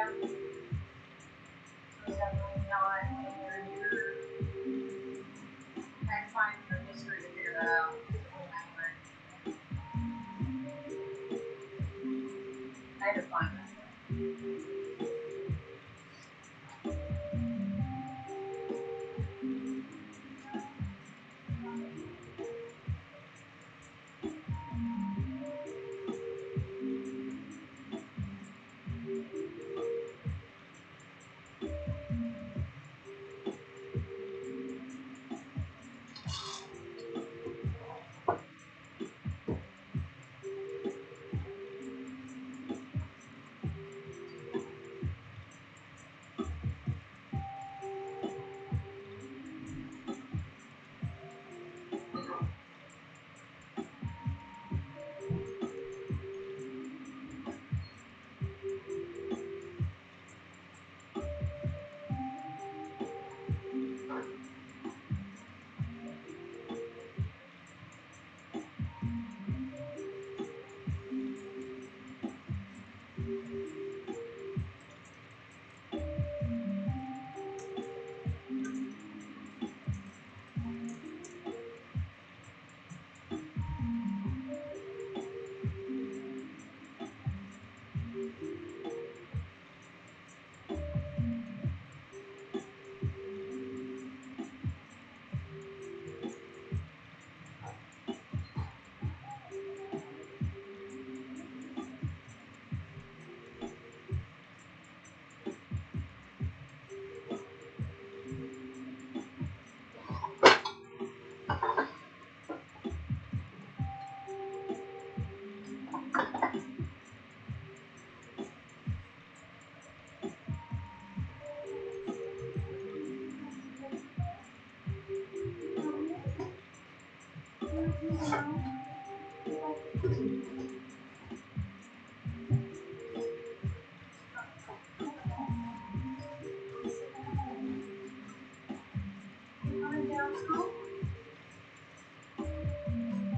Yeah. It's definitely not anywhere near. I had to find the history to figure that out. It wasn't anywhere. I had to find that.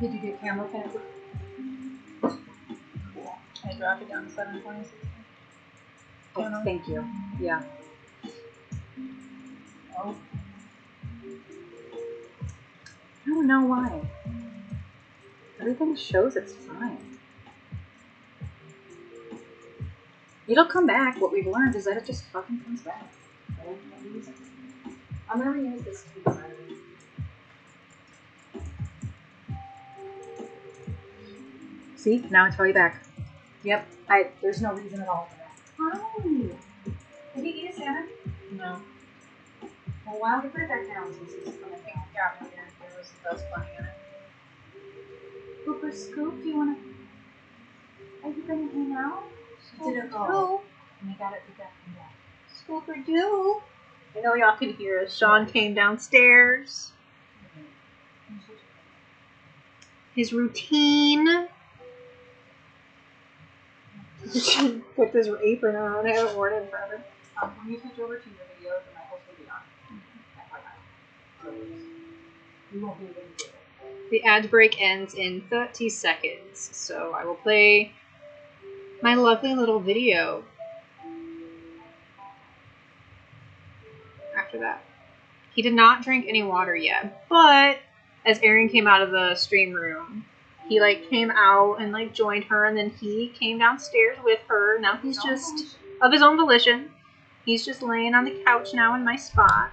Did you get camera connected? Cool. I dropped it down to 720. Oh, thank you. Yeah. Oh. I don't know why. Everything shows it's fine. It'll come back. What we've learned is that it just fucking comes back. I'm gonna reuse this too, by the way. See? Now it's probably back. Yep. There's no reason at all for that. Hi! Did you eat a salmon? No. Well, why don't we put it back down since it's coming I think down? Captain there was the best bunny in it. Cooper Scoop, do you wanna... Are you gonna hang out? Did it go? And you got it back. Scooper Doo. I know y'all can hear us. Sean came downstairs. His routine. Put this apron on. I haven't worn it in forever. When you switch over to your video, the mic will still be on. You won't be able to do it. The ad break ends in 30 seconds, so I will play my lovely little video after that. He did not drink any water yet, but as Erin came out of the stream room, he came out and joined her, and then he came downstairs with her. Now he's just of his own volition. He's just laying on the couch now in my spot,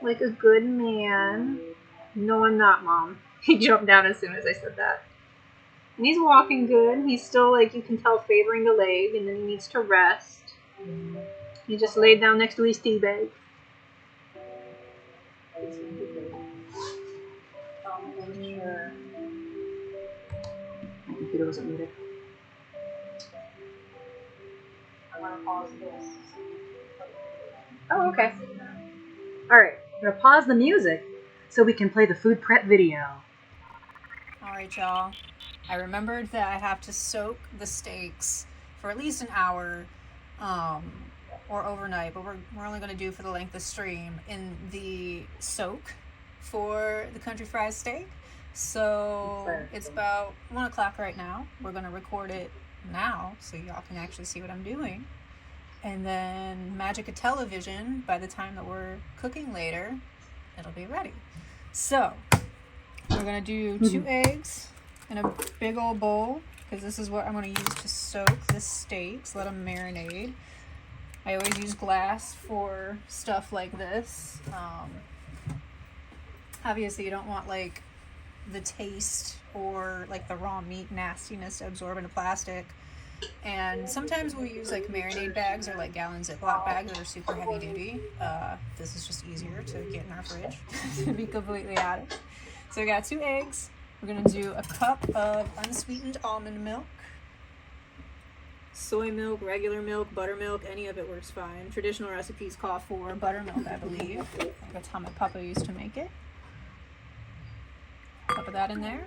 like a good man. No, I'm not, Mom. He jumped down as soon as I said that. And he's walking good. He's still, you can tell, favoring the leg, and then he needs to rest. He just laid down next to his tea bag. Sure. My computer wasn't muted. I'm going to pause this. Oh, okay. Alright, I'm gonna pause the music so we can play the food prep video. Alright, y'all. I remembered that I have to soak the steaks for at least an hour or overnight, but we're only going to do for the length of stream in the soak for the country fried steak. So it's about 1 o'clock right now. We're going to record it now so y'all can actually see what I'm doing. And then magic of television, by the time that we're cooking later, it'll be ready. So we're going to do 2 eggs in a big old bowl, because this is what I'm going to use to soak the steaks, let them marinate. I always use glass for stuff like this. Obviously you don't want like the taste or like the raw meat nastiness to absorb into plastic. And sometimes we'll use like marinade bags or like gallon Ziploc bags that are super heavy duty. This is just easier to get in our fridge, to be completely honest. So we got 2 eggs. We're gonna do a cup of unsweetened almond milk, soy milk, regular milk, buttermilk, any of it works fine. Traditional recipes call for buttermilk, I believe. That's how my papa used to make it. Cup of that in there.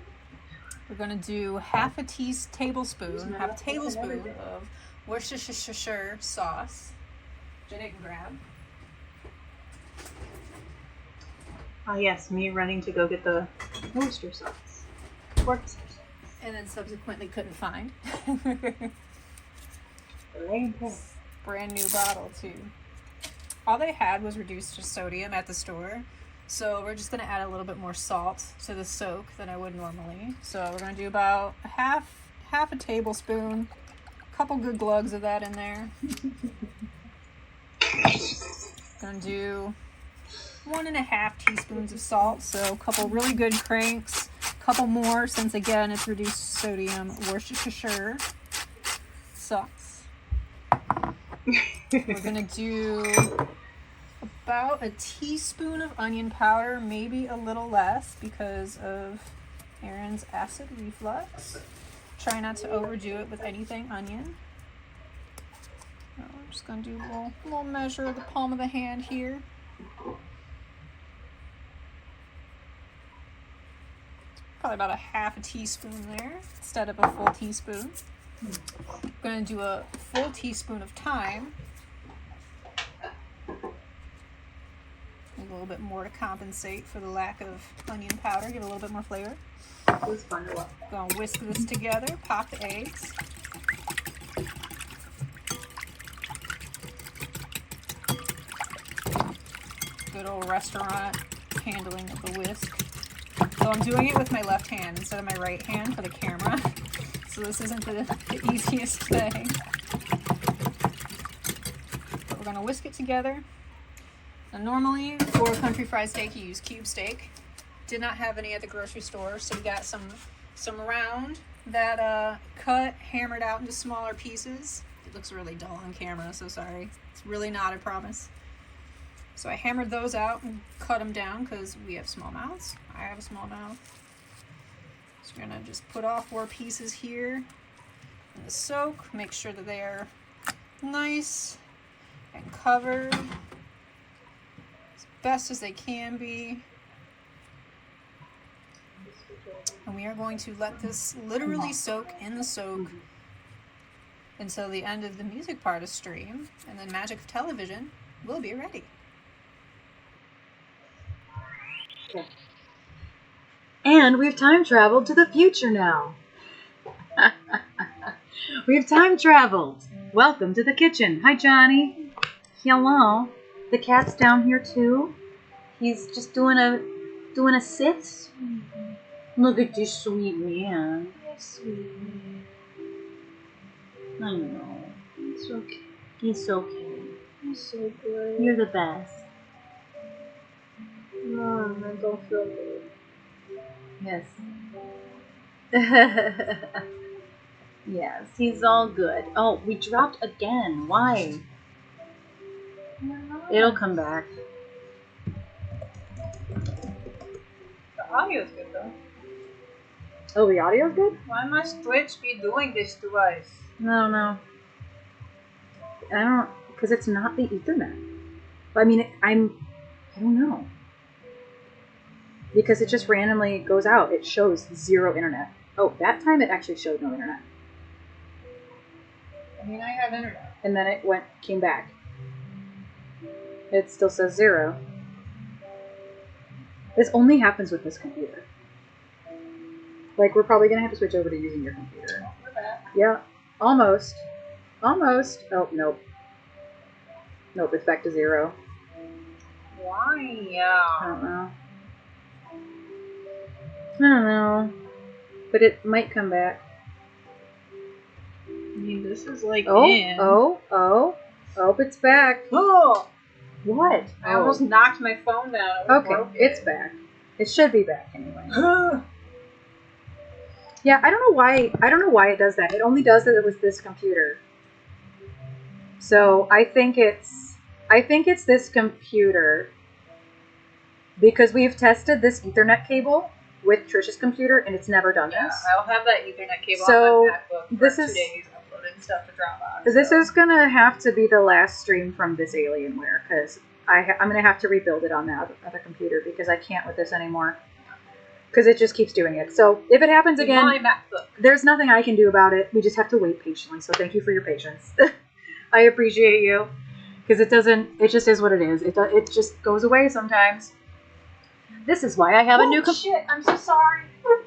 We're going to do half a tablespoon of Worcestershire sauce, which I didn't grab. Oh yes, me running to go get the Worcester sauce. And then subsequently couldn't find. Brand new bottle too. All they had was reduced sodium at the store. So we're just going to add a little bit more salt to the soak than I would normally. So we're going to do about half a tablespoon, a couple good glugs of that in there. Going to do 1.5 teaspoons of salt. So a couple really good cranks, a couple more since again it's reduced sodium Worcestershire sauce. We're going to do about a teaspoon of onion powder, maybe a little less because of Erin's acid reflux. Try not to overdo it with anything onion. I'm just going to do a little measure of the palm of the hand here. Probably about a half a teaspoon there instead of a full teaspoon. I'm going to do a full teaspoon of thyme. A little bit more to compensate for the lack of onion powder, give it a little bit more flavor. It was fun to watch. Gonna whisk this together, pop the eggs. Good old restaurant handling of the whisk. So I'm doing it with my left hand instead of my right hand for the camera. So this isn't the easiest thing. But we're gonna whisk it together. Now normally for country fried steak you use cube steak. Did not have any at the grocery store, so we got some round that cut, hammered out into smaller pieces. It looks really dull on camera, so sorry. It's really not, I promise. So I hammered those out and cut them down because we have small mouths. I have a small mouth. So we're gonna just put all 4 pieces here in the soak. Make sure that they are nice and covered best as they can be. And we are going to let this literally soak in the soak until the end of the music part of stream, and then magic of television will be ready. Okay. And we've time traveled to the future now. We've time traveled. Welcome to the kitchen. Hi, Johnny. Hello. The cat's down here too. He's just doing a sit. Look at this sweet man. Sweet man. I know. It's okay. He's okay. He's so good. You're the best. Mom, I don't feel good. Yes. Yes, he's all good. Oh, we dropped again. Why? It'll come back. The audio's good though. Oh, the audio's good? Why must Twitch be doing this to us? No. I don't, because it's not the Ethernet. I mean, I don't know. Because it just randomly goes out. It shows 0 internet. Oh, that time it actually showed no internet. I mean, I have internet. And then it came back. It still says 0. This only happens with this computer. Like, we're probably going to have to switch over to using your computer. We're back. Yeah. Almost. Almost. Oh, nope. Nope, it's back to 0. Why? I don't know. I don't know. But it might come back. I mean, this is like Oh, it's back. Oh! What? I almost knocked my phone down. It was Okay, broken. it's back. It should be back anyway. Yeah, I don't know why it does that. It only does it with this computer. So I think it's this computer because we've tested this Ethernet cable with Trisha's computer and it's never done Yeah, this. I'll have that Ethernet cable So, on my MacBook for this 2 is- days uploading stuff to Dropbox. This so. is gonna have to be the last stream from this Alienware because I'm gonna have to rebuild it on that other computer because I can't with this anymore because it just keeps doing it. So if it happens again, My MacBook. there's nothing I can do about it. We just have to wait patiently. So thank you for your patience. I appreciate you because it just is what it is. It just goes away sometimes. This is why I have a new computer. Shit, I'm so sorry.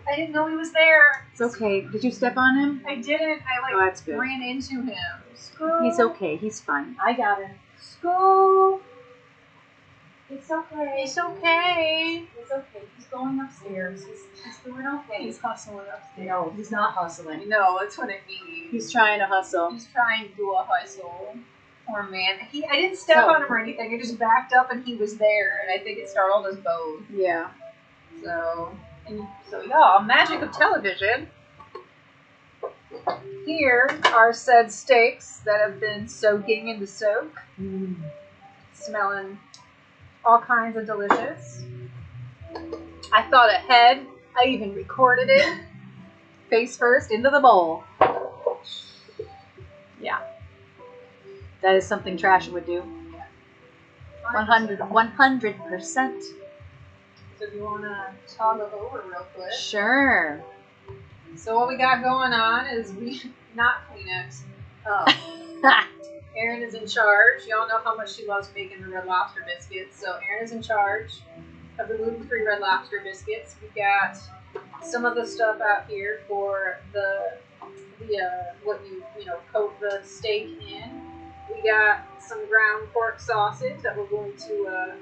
I didn't know he was there. It's okay. Did you step on him? I didn't. I Oh, that's good. ran into him. School. He's okay. He's fine. I got him. School. It's okay. It's okay. It's okay. He's going upstairs. He's doing okay. He's hustling upstairs. No, he's not hustling. No, that's what I mean. He's trying to hustle. He's trying to do a hustle. Poor man. I didn't step on him or anything. I just backed up and he was there, and I think it startled us both. Yeah. So y'all, magic of television. Here are said steaks that have been soaking in the soak, smelling all kinds of delicious. I thought ahead. I even recorded it. Face first into the bowl. Yeah. That is something Trasha would do. 100%. So if you want to toggle over real quick. Sure. So what we got going on is not Kleenex. Erin is in charge. Y'all know how much she loves making the Red Lobster biscuits. So Erin is in charge of the gluten-free Red Lobster biscuits. We got some of the stuff out here for the what you coat the steak in. We got some ground pork sausage that we're going to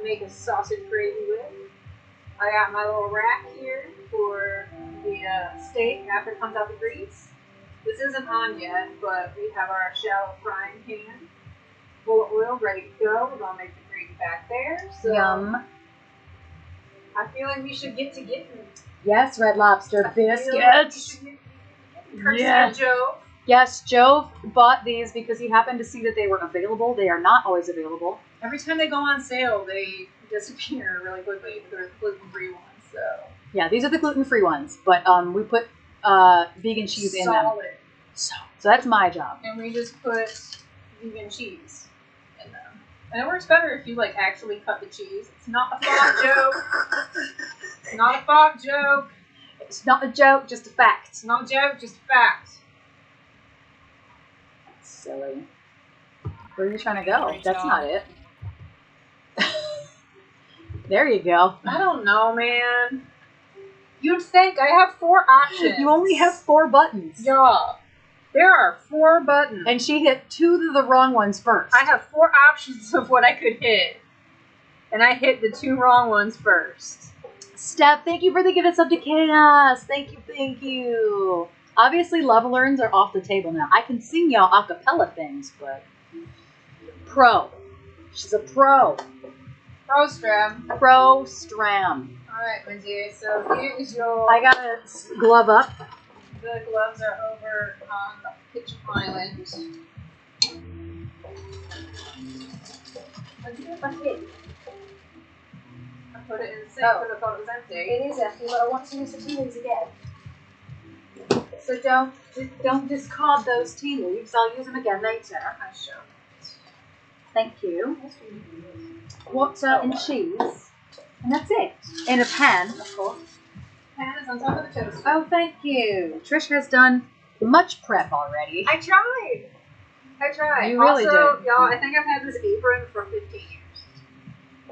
make a sausage gravy with. I got my little rack here for the steak after it comes out the grease. This isn't on yet, but we have our shallow frying pan full of oil ready to go. We're going to make the gravy back there. So Yum. I feel like we should get to getting. Yes, Red Lobster I feel like we biscuits. should get courtesy Yeah. of Joe. Yes, Joe bought these because he happened to see that they were available. They are not always available. Every time they go on sale, they disappear really quickly. They're gluten-free ones, so. Yeah, these are the gluten-free ones, but we put vegan cheese in them. Solid. So that's my job. And we just put vegan cheese in them. And it works better if you actually cut the cheese. It's not a thought joke. It's not a thought joke. It's not a joke, just a fact. It's not a joke, just a fact. Silly. Where are you trying to go? Great That's job. not it. There you go. I don't know, man. You'd think I have 4 options. You only have 4 buttons. Y'all, there are 4 buttons. And she hit 2 of the wrong ones first. I have 4 options of what I could hit. And I hit the 2 wrong ones first. Steph, thank you for the gift sub to Chaos. Thank you. Obviously, love learns are off the table now. I can sing y'all a cappella things, but pro. She's a pro. Pro Stram. Pro Stram. Alright, my dear, so here is your... I gotta glove up. The gloves are over on the kitchen island. Let's do it like it. I put it in the sink because I thought it was empty. It is empty, but I want to use the tea leaves again. So don't discard those tea leaves. I'll use them again later. I shall. Thank you. Water and cheese. And that's it. In a pan, of course. Pan is on top of the toaster. Oh, thank you. Trish has done much prep already. I tried. You really also, did. y'all, I think I've had this apron for 15 years.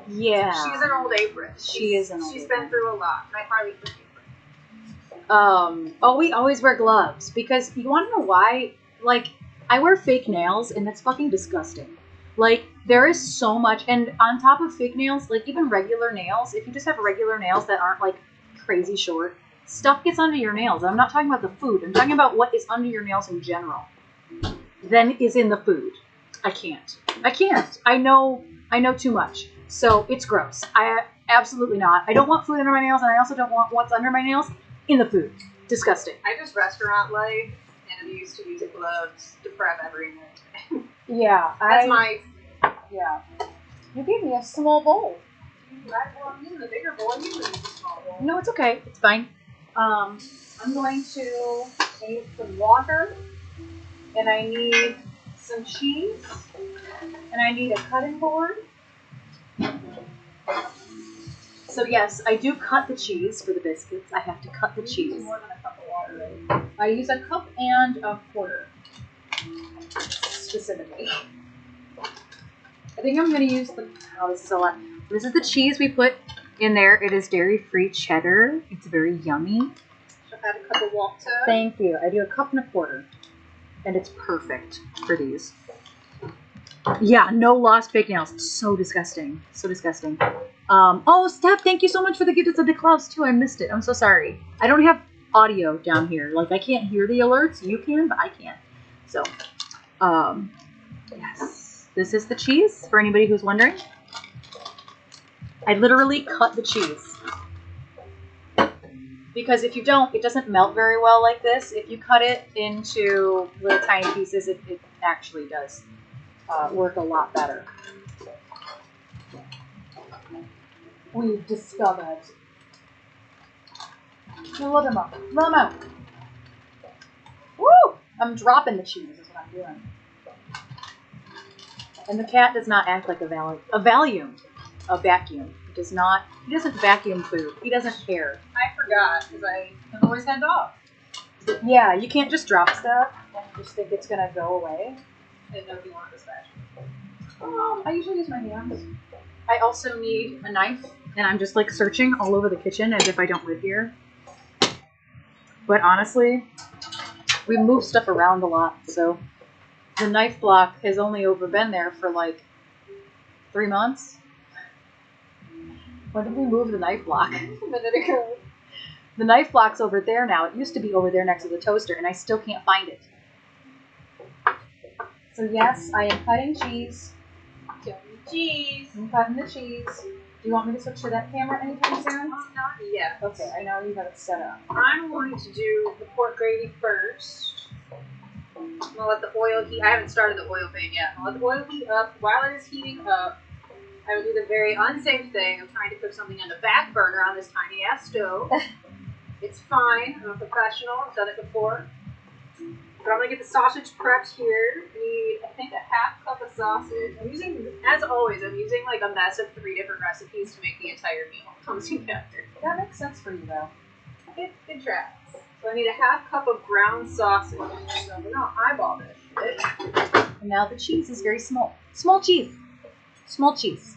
Yeah. She's an old apron. She is an old She's apron. been through a lot. I hardly forgive her. Oh, we always wear gloves because you want to know why? Like, I wear fake nails and that's fucking disgusting. Like, there is so much, and on top of fake nails, like even regular nails, if you just have regular nails that aren't like crazy short, stuff gets under your nails. I'm not talking about the food. I'm talking about what is under your nails in general. Then is in the food. I can't. I know too much. So it's gross. I absolutely not. I don't want food under my nails, and I also don't want what's under my nails in the food. Disgusting. I just restaurant life, and I'm used to using gloves to prep everything. Yeah. Yeah. You gave me a small bowl. Well, I'm using the bigger bowl. You use the small bowl. No, it's okay. It's fine. I'm going to need some water, and I need some cheese, and I need a cutting board. So yes, I do cut the cheese for the biscuits. I have to cut the cheese. More than a cup of water, right? I use a cup and a quarter, specifically. I think I'm going to use this is a lot. This is the cheese we put in there. It is dairy-free cheddar. It's very yummy. Should I add a cup of water? Thank you. I do a cup and a quarter. And it's perfect for these. Yeah, no lost fake nails. So disgusting. So disgusting. Oh, Steph, thank you so much for the gift of the gloves, too. I missed it. I'm so sorry. I don't have audio down here. Like, I can't hear the alerts. You can, but I can't. So, yes. This is the cheese, for anybody who's wondering. I literally cut the cheese. Because if you don't, it doesn't melt very well like this. If you cut it into little tiny pieces, it actually does work a lot better. We've discovered. Let them out. Let them out. Woo! I'm dropping the cheese is what I'm doing. And the cat does not act like a vacuum. He does not. He doesn't vacuum food. He doesn't care. I forgot because I have always had dogs. Yeah, you can't just drop stuff and just think it's gonna go away. I didn't know if you wanted this back. I usually use my hands. I also need a knife, and I'm just like searching all over the kitchen as if I don't live here. But honestly, we move stuff around a lot, so the knife block has only been there for like 3 months. When did we move the knife block? A minute ago. The knife block's over there now. It used to be over there next to the toaster, and I still can't find it. So yes, I am cutting cheese. Cheese. I'm cutting the cheese. Do you want me to switch to that camera anytime soon? Not yet. Okay, I know you have it set up. I'm going to do the pork gravy first. I'm going to let the oil heat. I haven't started the oil thing yet. I'll let the oil heat up. While it is heating up, I will do the very unsafe thing of trying to cook something on the back burner on this tiny ass stove. It's fine. I'm a professional. I've done it before. But I'm going to get the sausage prepped here. I need, I think, a half cup of sausage. I'm using, as always, I'm using like a mess of 3 different recipes to make the entire meal come together. That makes sense for you, though. It tracks. So I need a half cup of ground sausage. So we're going to eyeball this shit. And now the cheese is very small. Small cheese. Small cheese.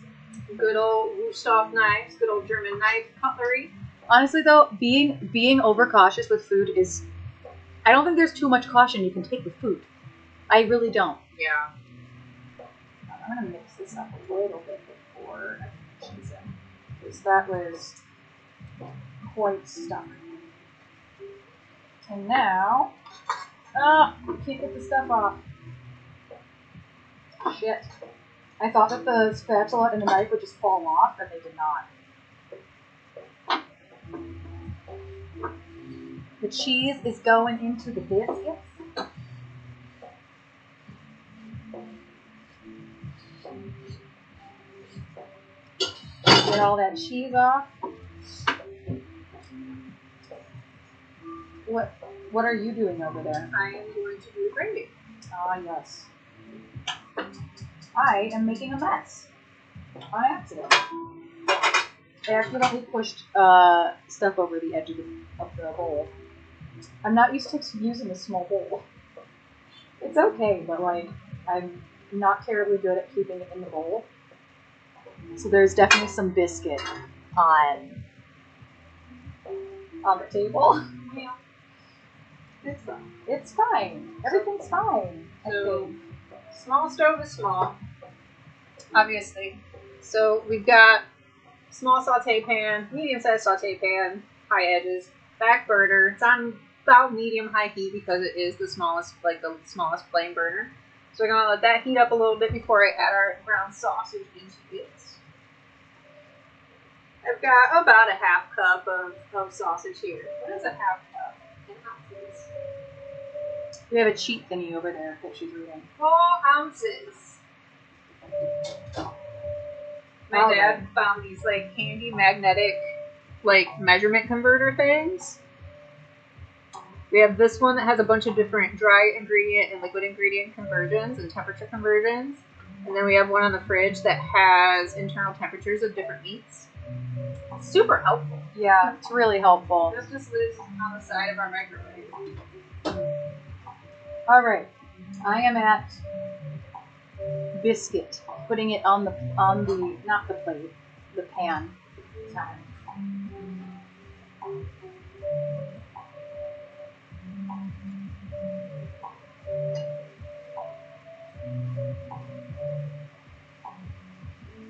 Good old Wusthof knives, good old German knife cutlery. Honestly, though, being overcautious with food is... I don't think there's too much caution you can take with food. I really don't. Yeah. I'm going to mix this up a little bit before I put the cheese in. Because that was quite stuck. And now... Oh, can't get the stuff off. Shit. I thought that the spatula and the knife would just fall off, and they did not. The cheese is going into the biscuits. Get all that cheese off. What are you doing over there? I am going to do the gravy. Ah, yes. I am making a mess. On accident. I accidentally pushed stuff over the edge of the bowl. I'm not used to using a small bowl. It's okay, but like, I'm not terribly good at keeping it in the bowl. So there's definitely some biscuit on on the table. Yeah. It's fine. It's fine. Everything's fine. I So, think. small stove is small, obviously. So we've got small saute pan, medium-sized saute pan, high edges, back burner. It's on about medium-high heat because it is the smallest flame burner. So we're gonna let that heat up a little bit before I add our ground sausage into it. I've got about a half cup of sausage here. What is a half cup in ounces? We have a cheat thingy over there that she's reading. 4 ounces. My All dad found these like handy magnetic like measurement converter things. We have this one that has a bunch of different dry ingredient and liquid ingredient conversions and temperature conversions. And then we have one on the fridge that has internal temperatures of different meats. Super helpful. Yeah, it's really helpful. This just lives on the side of our microwave. All right, I am at biscuit, putting it on the not the plate, the pan.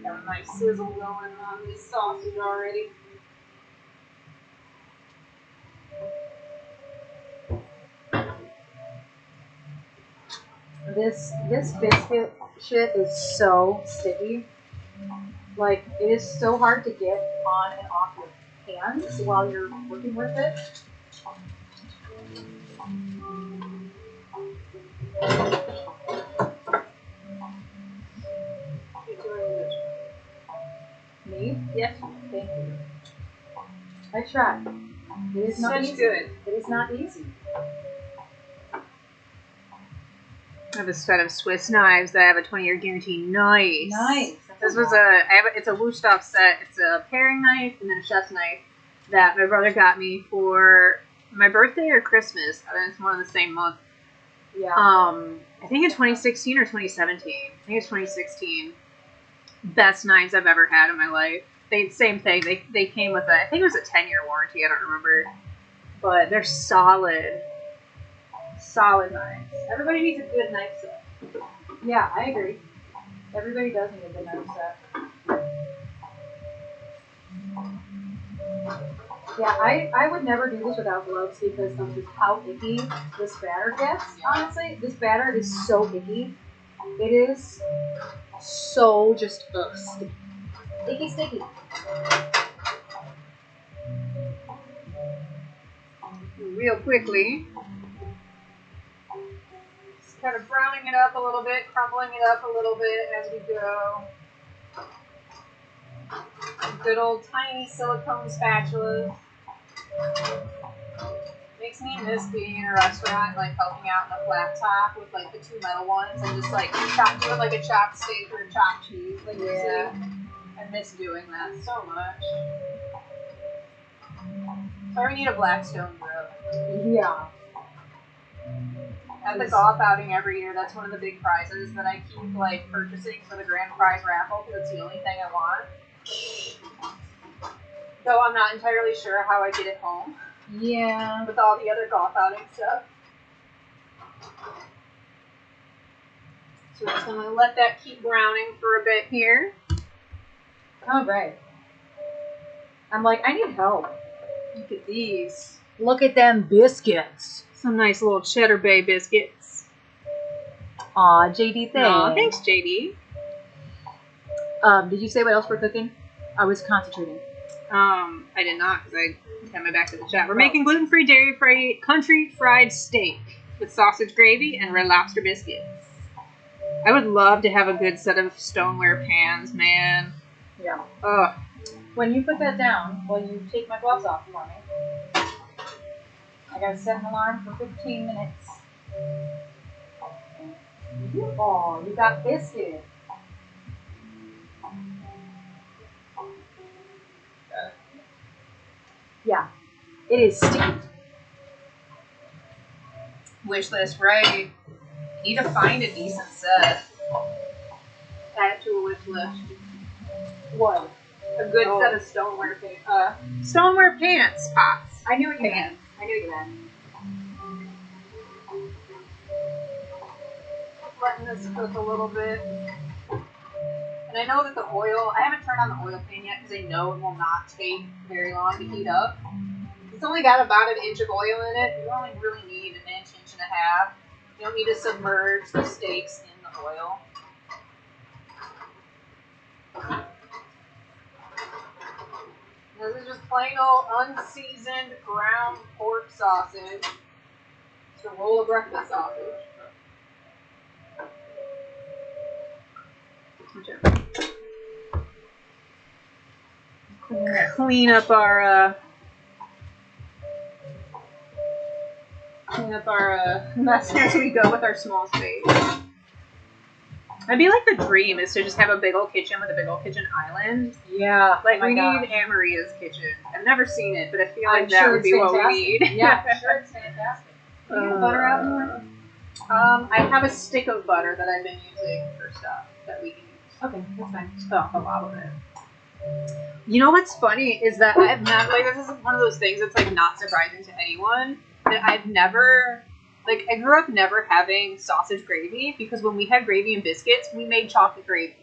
Got a nice sizzle going on this sausage already. This biscuit shit is so sticky. Like, it is so hard to get on and off your hands while you're working with it. Me? Yes. Thank you. I tried. It is not Such easy. good. It is not easy. I have a set of Swiss knives that have a 20-year guarantee. Nice. Nice. This was it's a Wusthof set. It's a paring knife and then a chef's knife that my brother got me for my birthday or Christmas. I mean, it's one of the same month. Yeah. I think in 2016 or 2017. I think it's 2016. Best knives I've ever had in my life. Same thing. They came with I think it was a 10-year warranty. I don't remember, but they're solid. Solid knives. Everybody needs a good knife set. Yeah, I agree. Everybody does need a good knife set. Yeah, I would never do this without gloves because of just how icky this batter gets. Honestly, this batter is so icky. It is so just sticky. Icky sticky. Real quickly. Just kind of browning it up a little bit, crumbling it up a little bit as we go. Good old tiny silicone spatulas. Makes me miss being in a restaurant, like helping out in a flat top with like the 2 metal ones and just like doing like a chopped steak or a chopped cheese. Like, yeah. I miss doing that so much. So we need a Blackstone grill. Yeah. At the golf outing every year, that's one of the big prizes that I keep like purchasing for the grand prize raffle because it's the only thing I want. Though I'm not entirely sure how I get it home. Yeah. With all the other golf outing stuff. So we're just gonna let that keep browning for a bit here. All right. I'm like, I need help. Look at these. Look at them biscuits. Some nice little Cheddar Bay biscuits. Aw, JD, thanks. Aw, thanks, JD. Did you say what else we're cooking? I was concentrating. I did not because I had my back to the chat. We're making gluten-free, dairy-free, country fried steak with sausage gravy and red lobster biscuits. I would love to have a good set of stoneware pans, man. Yeah. Ugh. When you put that down, will you take my gloves off for me? I gotta set an alarm for 15 minutes. Oh, you got biscuit. Yeah, it is sticky. Wish list, right? Need to find a decent set. Add it to a wish list. What? A good set of stoneware pants. Stoneware pants pots. I knew what you pan. meant. I knew what you meant. Letting this cook a little bit. And I know that the oil, I haven't turned on the oil pan yet because I know it will not take very long to heat up. It's only got about an inch of oil in it. You only really need an inch, inch and a half. You don't need to submerge the steaks in the oil. This is just plain old unseasoned ground pork sausage. It's a roll of breakfast sausage. Clean up our mess as we go with our small space. I'd be like the dream is to just have a big old kitchen with a big old kitchen island. Yeah. Like oh we my need gosh. Aunt Maria's kitchen. I've never seen it, but I feel like I'm that sure would it's be what we fantastic. need. Yeah, I'm sure it's fantastic. Do you have butter out here? I have a stick of butter that I've been using for stuff that we can use. Okay, that's fine. A lot of it. You know what's funny is that I've not like this is one of those things that's like not surprising to anyone that I've never like I grew up never having sausage gravy because when we had gravy and biscuits we made chocolate gravy.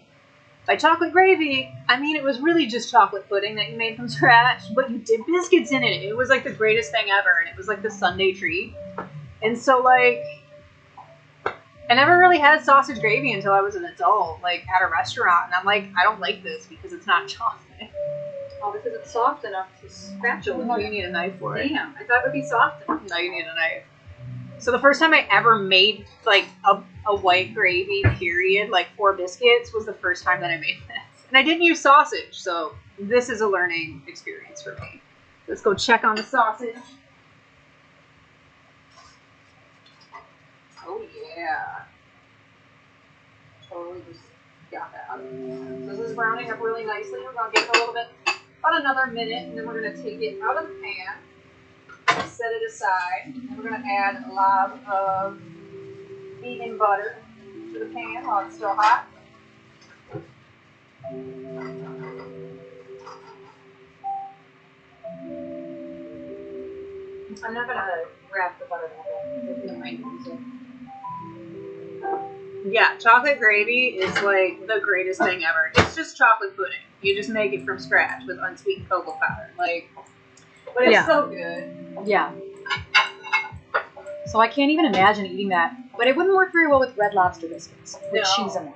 By chocolate gravy, I mean it was really just chocolate pudding that you made from scratch, but you did biscuits in it. It was like the greatest thing ever, and it was like the Sunday treat. And so like I never really had sausage gravy until I was an adult, like at a restaurant, and I'm like, I don't like this because it's not chocolate. Oh, because it's soft enough to spatula. No, you need a knife for it. Damn, I thought it would be soft enough. No, you need a knife. So the first time I ever made like a white gravy, period, like 4 biscuits, was the first time that I made this. And I didn't use sausage, so this is a learning experience for me. Let's go check on the sausage. Oh yeah. Totally just got that. So this is browning up really nicely. We're going to give it a little bit, about another minute, and then we're going to take it out of the pan, set it aside, and we're going to add a lot of vegan butter to the pan while it's still hot. I'm not going to wrap the butter that way. Yeah, chocolate gravy is like the greatest thing ever. It's just chocolate pudding. You just make it from scratch with unsweetened cocoa powder. Like, but it's so good. Yeah. So I can't even imagine eating that. But it wouldn't work very well with Red Lobster biscuits with No. cheese in them.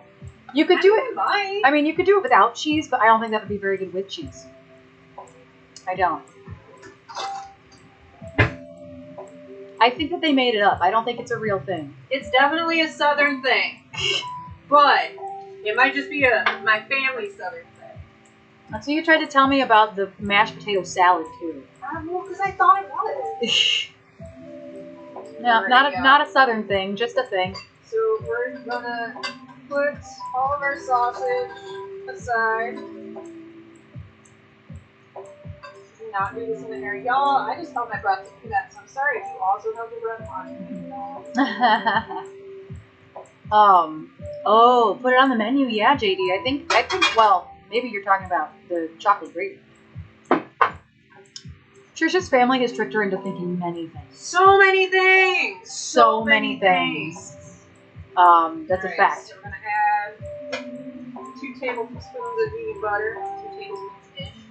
You could do it. Bye. I mean, you could do it without cheese, but I don't think that would be very good with cheese. I don't. I think that they made it up. I don't think it's a real thing. It's definitely a southern thing, but it might just be my family's southern thing. So you tried to tell me about the mashed potato salad too. Well, because I thought it was. No, not a southern thing, just a thing. So we're gonna put all of our sausage aside. Not do this in the air, y'all. I just held my breath to do that, so I'm sorry if you also held your breath on. Oh, put it on the menu, yeah, JD. I think. Well, maybe you're talking about the chocolate gravy. Trisha's family has tricked her into thinking many things. So many things. So many things. That's a fact. So we're gonna add 2 tablespoons of vegan butter, 2 tablespoons-ish.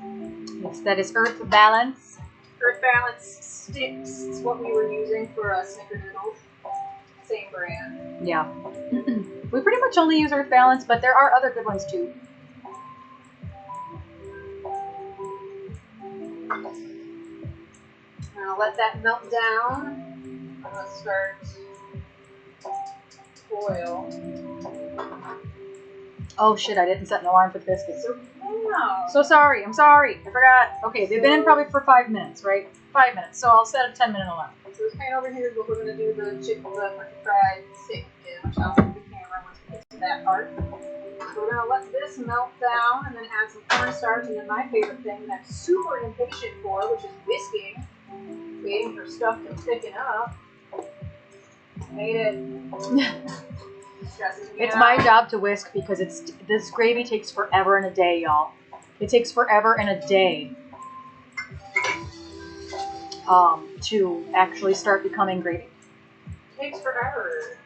Yes, that is Earth Balance. Earth Balance sticks is what we were using for Snickerdoodles. Same brand. Yeah. We pretty much only use Earth Balance, but there are other good ones too. I'm gonna let that melt down. I'm gonna start boil. Oh shit, I didn't set an alarm for the biscuits. No. So sorry, I'm sorry. I forgot. Okay, they've been in probably for 5 minutes, right? 5 minutes. So I'll set a 10-minute alarm. So this pan over here is what we're gonna do the fried steak in, which I'll move the camera once we get to that part. So we're gonna let this melt down and then add some cornstarch and then my favorite thing that I'm super impatient for, which is whisking. Waiting for stuff to thicken up. Made it. It's my job to whisk because this gravy takes forever and a day, y'all. It takes forever and a day. to actually start becoming gravy. Takes forever.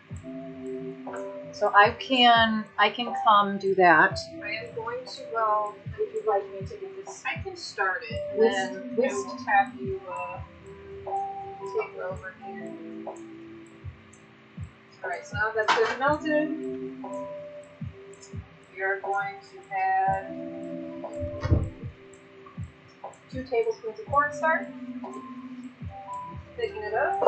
So I can come do that. I am going to, well, would you like me to get this? I can start it. And Whisk- then I whisk. will have you take over here. Alright, so now that's been melted, we are going to add 2 tablespoons of cornstarch. Thicken it up.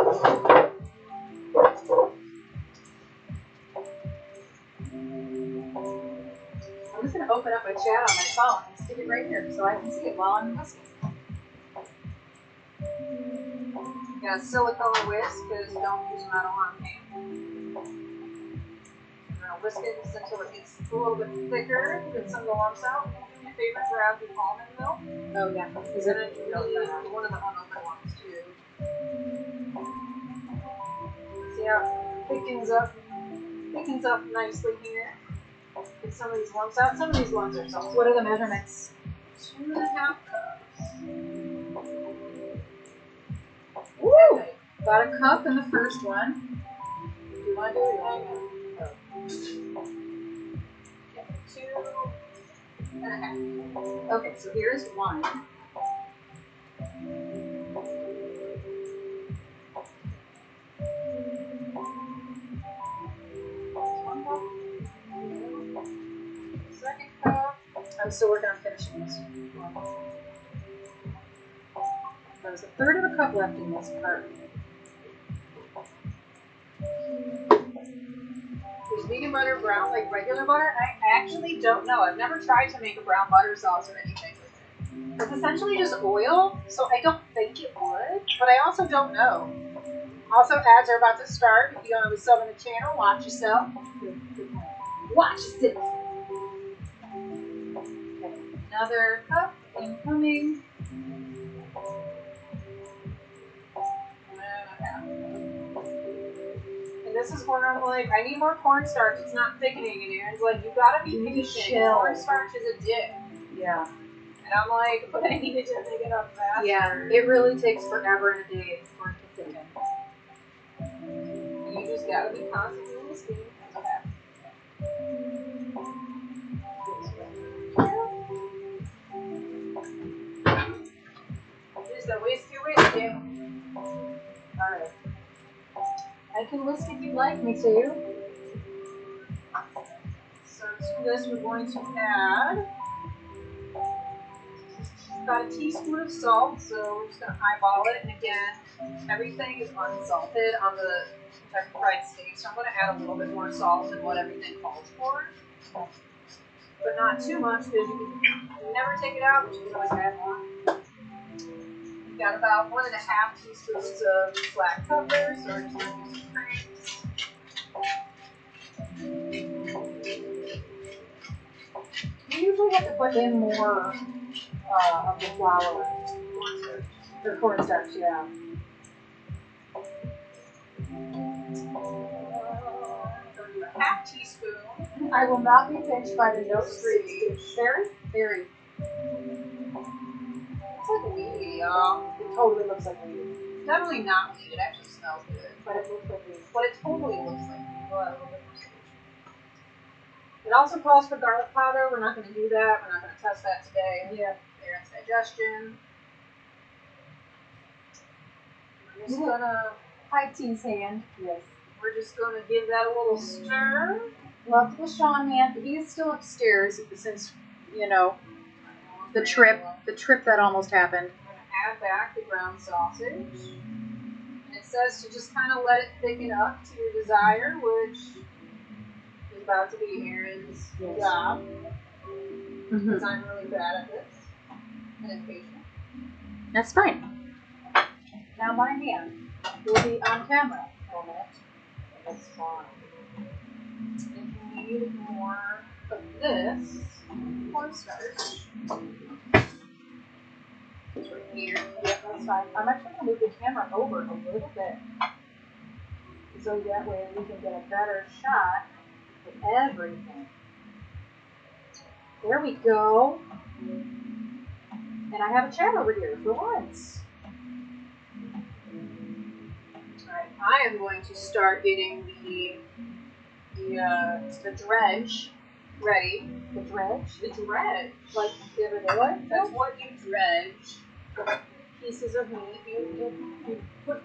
I'm just going to open up my chat on my phone and stick it right here so I can see it while I'm whisking. Got a silicone whisk because don't use metal on pan. I'm going to whisk it just until it gets a little bit thicker, get some of the lumps out. And do me a favor, grab the almond milk. Oh yeah. Is it one of the unopened ones too? See how it thickens up nicely here. Get some of these lumps out. Some of these lumps are salty. What are the measurements? 2.5 cups. Woo! About a cup in the first one. Do you want to do it? Yeah, 2.5. Okay, so here's one. Second cup. I'm still working on finishing this. There's a third of a cup left in this part. Is vegan butter brown like regular butter? I actually don't know. I've never tried to make a brown butter sauce or anything with it. It's essentially just oil, so I don't think it would, but I also don't know. Also, ads are about to start. If you don't have a sub on the channel, watch yourself. Watch yourself. Okay, another cup incoming. And this is where I'm like, I need more cornstarch. It's not thickening. And Erin's like, you gotta be patient. Chill. Cornstarch is a dick. Yeah. And I'm like, but I needed to make it up faster. Yeah, it really takes forever and a day for it to thicken. You just gotta be constantly whisking. Just a whisk it. Alright. I can whisk if you'd like me to. So to this we're going to add about a teaspoon of salt. So we're just going to eyeball it. And again, everything is unsalted on the Kentucky Fried Steak. So I'm going to add a little bit more salt than what everything calls for. But not too much because you can never take it out, but you can always add more. We've got about 1.5 teaspoons of black pepper, so we're just going to do some cranks. You usually have to put in more of the flour. Cornstarch. Or cornstarch, yeah. A half teaspoon. I will not be pinched by the no streaks. Very? Very. It's like weedy, y'all. It totally looks like weed. Definitely not weed. It actually smells good. But it looks like weed. But it totally looks like weed. We'll add a little bit more sage. It also calls for garlic powder. We're not going to do that. We're not going to test that today. Yeah. Erin's digestion. We're just gonna High tea's hand. Yes. We're just gonna give that a little stir. Love the Sean man, but he's still upstairs since, you know, the trip that almost happened. I'm gonna add back the ground sausage. And it says to just kind of let it thicken up to your desire, which is about to be Erin's job. Because I'm really bad at this. And impatient. That's fine. Now my hand will be on camera for a minute. That's fine. If you need more of this cornstarch, it's right here. Yep, that's fine. I'm actually going to move the camera over a little bit. So that way we can get a better shot of everything. There we go. And I have a chat over here for once. I am going to start getting the dredge ready. The dredge? The dredge. Like the everyday life? That's what you dredge. Pieces of meat. You put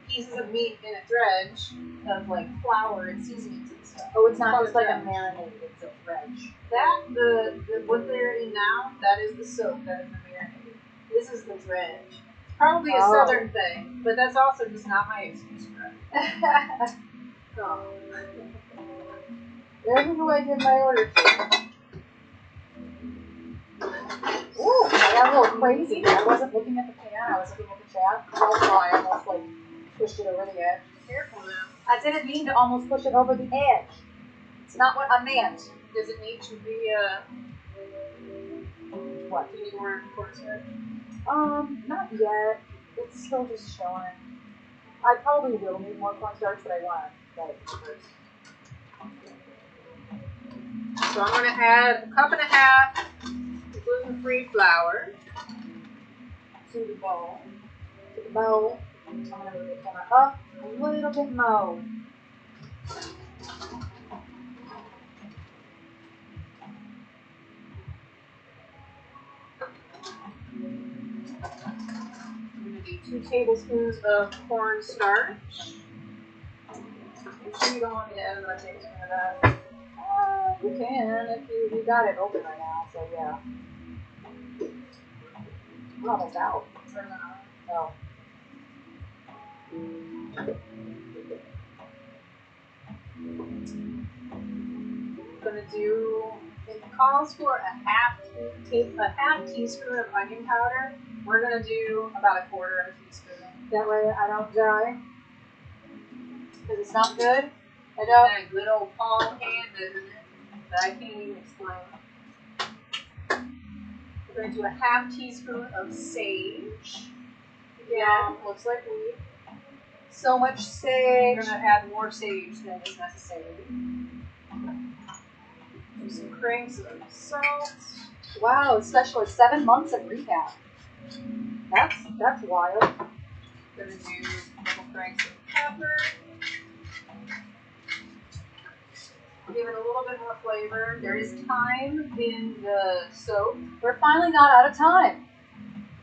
pieces of meat in a dredge of like flour and seasonings and stuff. Oh, it's not Called just like a dredge. marinade, it's a dredge. That the what they're in now, that is the soap, that is the marinade. This is the dredge. It's probably a southern thing, but that's also just not my excuse for it. Oh. There's who I did my order to. Ooh, I got a little crazy. I wasn't looking at the pan, I was looking at the chat. Also, I almost like pushed it over the edge. Careful now. I didn't mean to almost push it over the edge. It's not what I meant. Does it need to be What? do you need more cornstarch? Not yet. It's still just showing. I probably will need more cornstarch, but I want to get it first. So I'm gonna add a cup and a half gluten-free flour to the bowl. To the bowl. I'm going to move the camera up a little bit more. I'm gonna do 2 tablespoons of cornstarch. Make sure you don't want me to add another tablespoon of that. You can if you got it open right now, so yeah. I'm almost out. Oh. I'm gonna do, it calls for a half teaspoon of onion powder. We're gonna do about a quarter of a teaspoon. That way I don't die. Because it's not good. I don't. That good old palm hand that I can't even explain. We're going to do a half teaspoon of sage. Yeah, looks like weed. So much sage. We're going to add more sage than is necessary. Do some cranks of salt. Wow, especially 7 months of recap. That's wild. We're going to do some cranks of pepper. Give it a little bit more flavor. There is thyme in the soap. We're finally not out of time.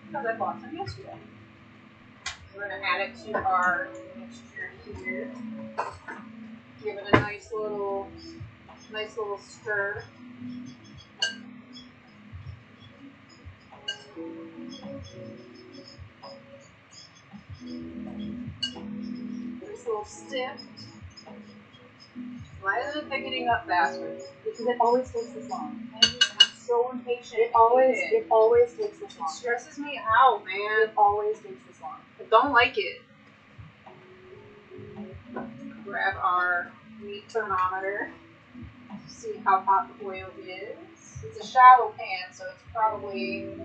Because I bought some yesterday. We're going to add it to our mixture here. Give it a nice little stir. Nice little stiff. Why is it thickening up faster? Because it always takes this long. I'm so impatient. It always takes this It long. stresses me out, man. It always takes this long. I don't like it. Grab our meat thermometer to see how hot the oil is. It's a shallow pan, so it's probably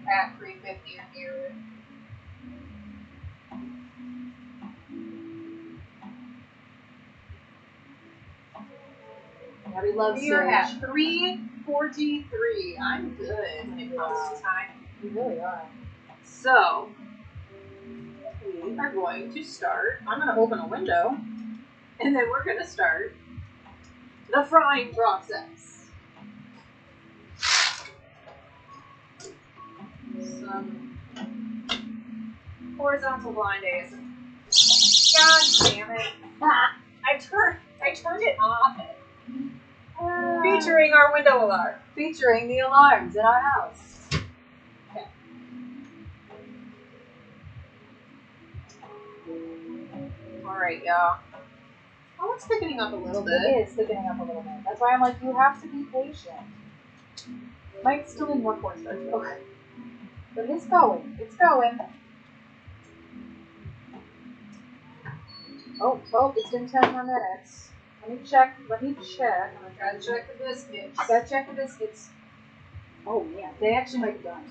at 350 or near it. Abby loves We are at sage. 3:43. I'm good when it comes to time. You really are. So, we are going to start. I'm going to open a window, and then we're going to start the frying process. Some horizontal blind ASMR. God damn it. I turned it off. Featuring our window alarm. Featuring the alarms in our house. Okay. Alright, y'all. Oh, it's thickening up a little bit. It is thickening up a little bit. That's why I'm like, you have to be patient. Might still need more cornstarch though. But it's going. It's going. Oh, it's been 10 more minutes. Let me check. Gotta check the biscuits. Gotta check the biscuits. Oh man, they actually might be done.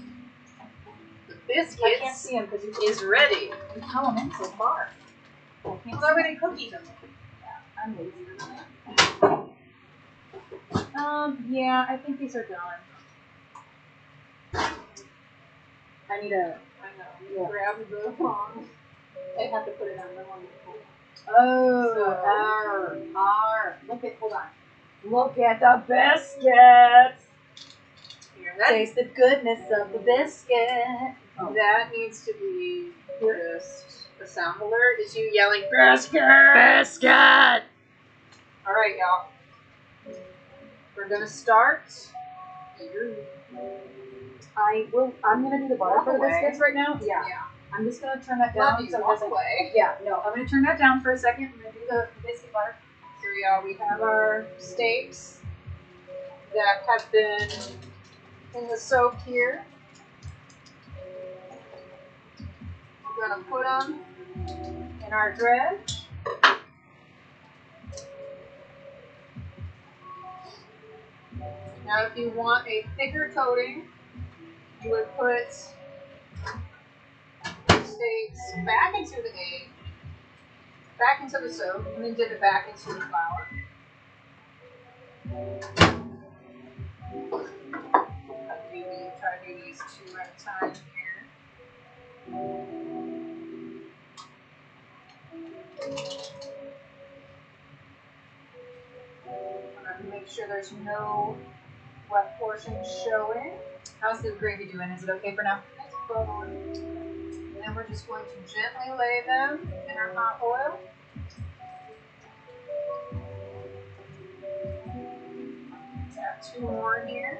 The biscuits I can't see them because is ready. you tell them in so far. I can't Although we didn't cook them. I'm lazy. Yeah, I think these are done. I need a. I know. Yeah. Grab the phone. They have to put it on the one. Oh, look at, hold on. Look at the biscuits. Here, Taste the goodness of the biscuit. Oh. that needs to be just a sound alert. Is you yelling biscuit? Biscuit. All right, y'all. We're gonna start. I'm gonna do the butter Walk for the away. biscuits right now. Yeah. I'm just gonna turn that down. Love you. Walk away. Yeah, no, I'm gonna turn that down for a second. I'm gonna do the biscuit butter. So y'all, we have our steaks that have been in the soak here. We're gonna put them in our dredge. Now, if you want a thicker coating, you would put the steaks back into the egg, back into the soap, and then dip it back into the flour. Try to do these 2 at a time here. I'm going to make sure there's no wet portions showing. How's the gravy doing? Is it okay for now? It's bubbling. And then we're just going to gently lay them in our hot oil. Got 2 more here.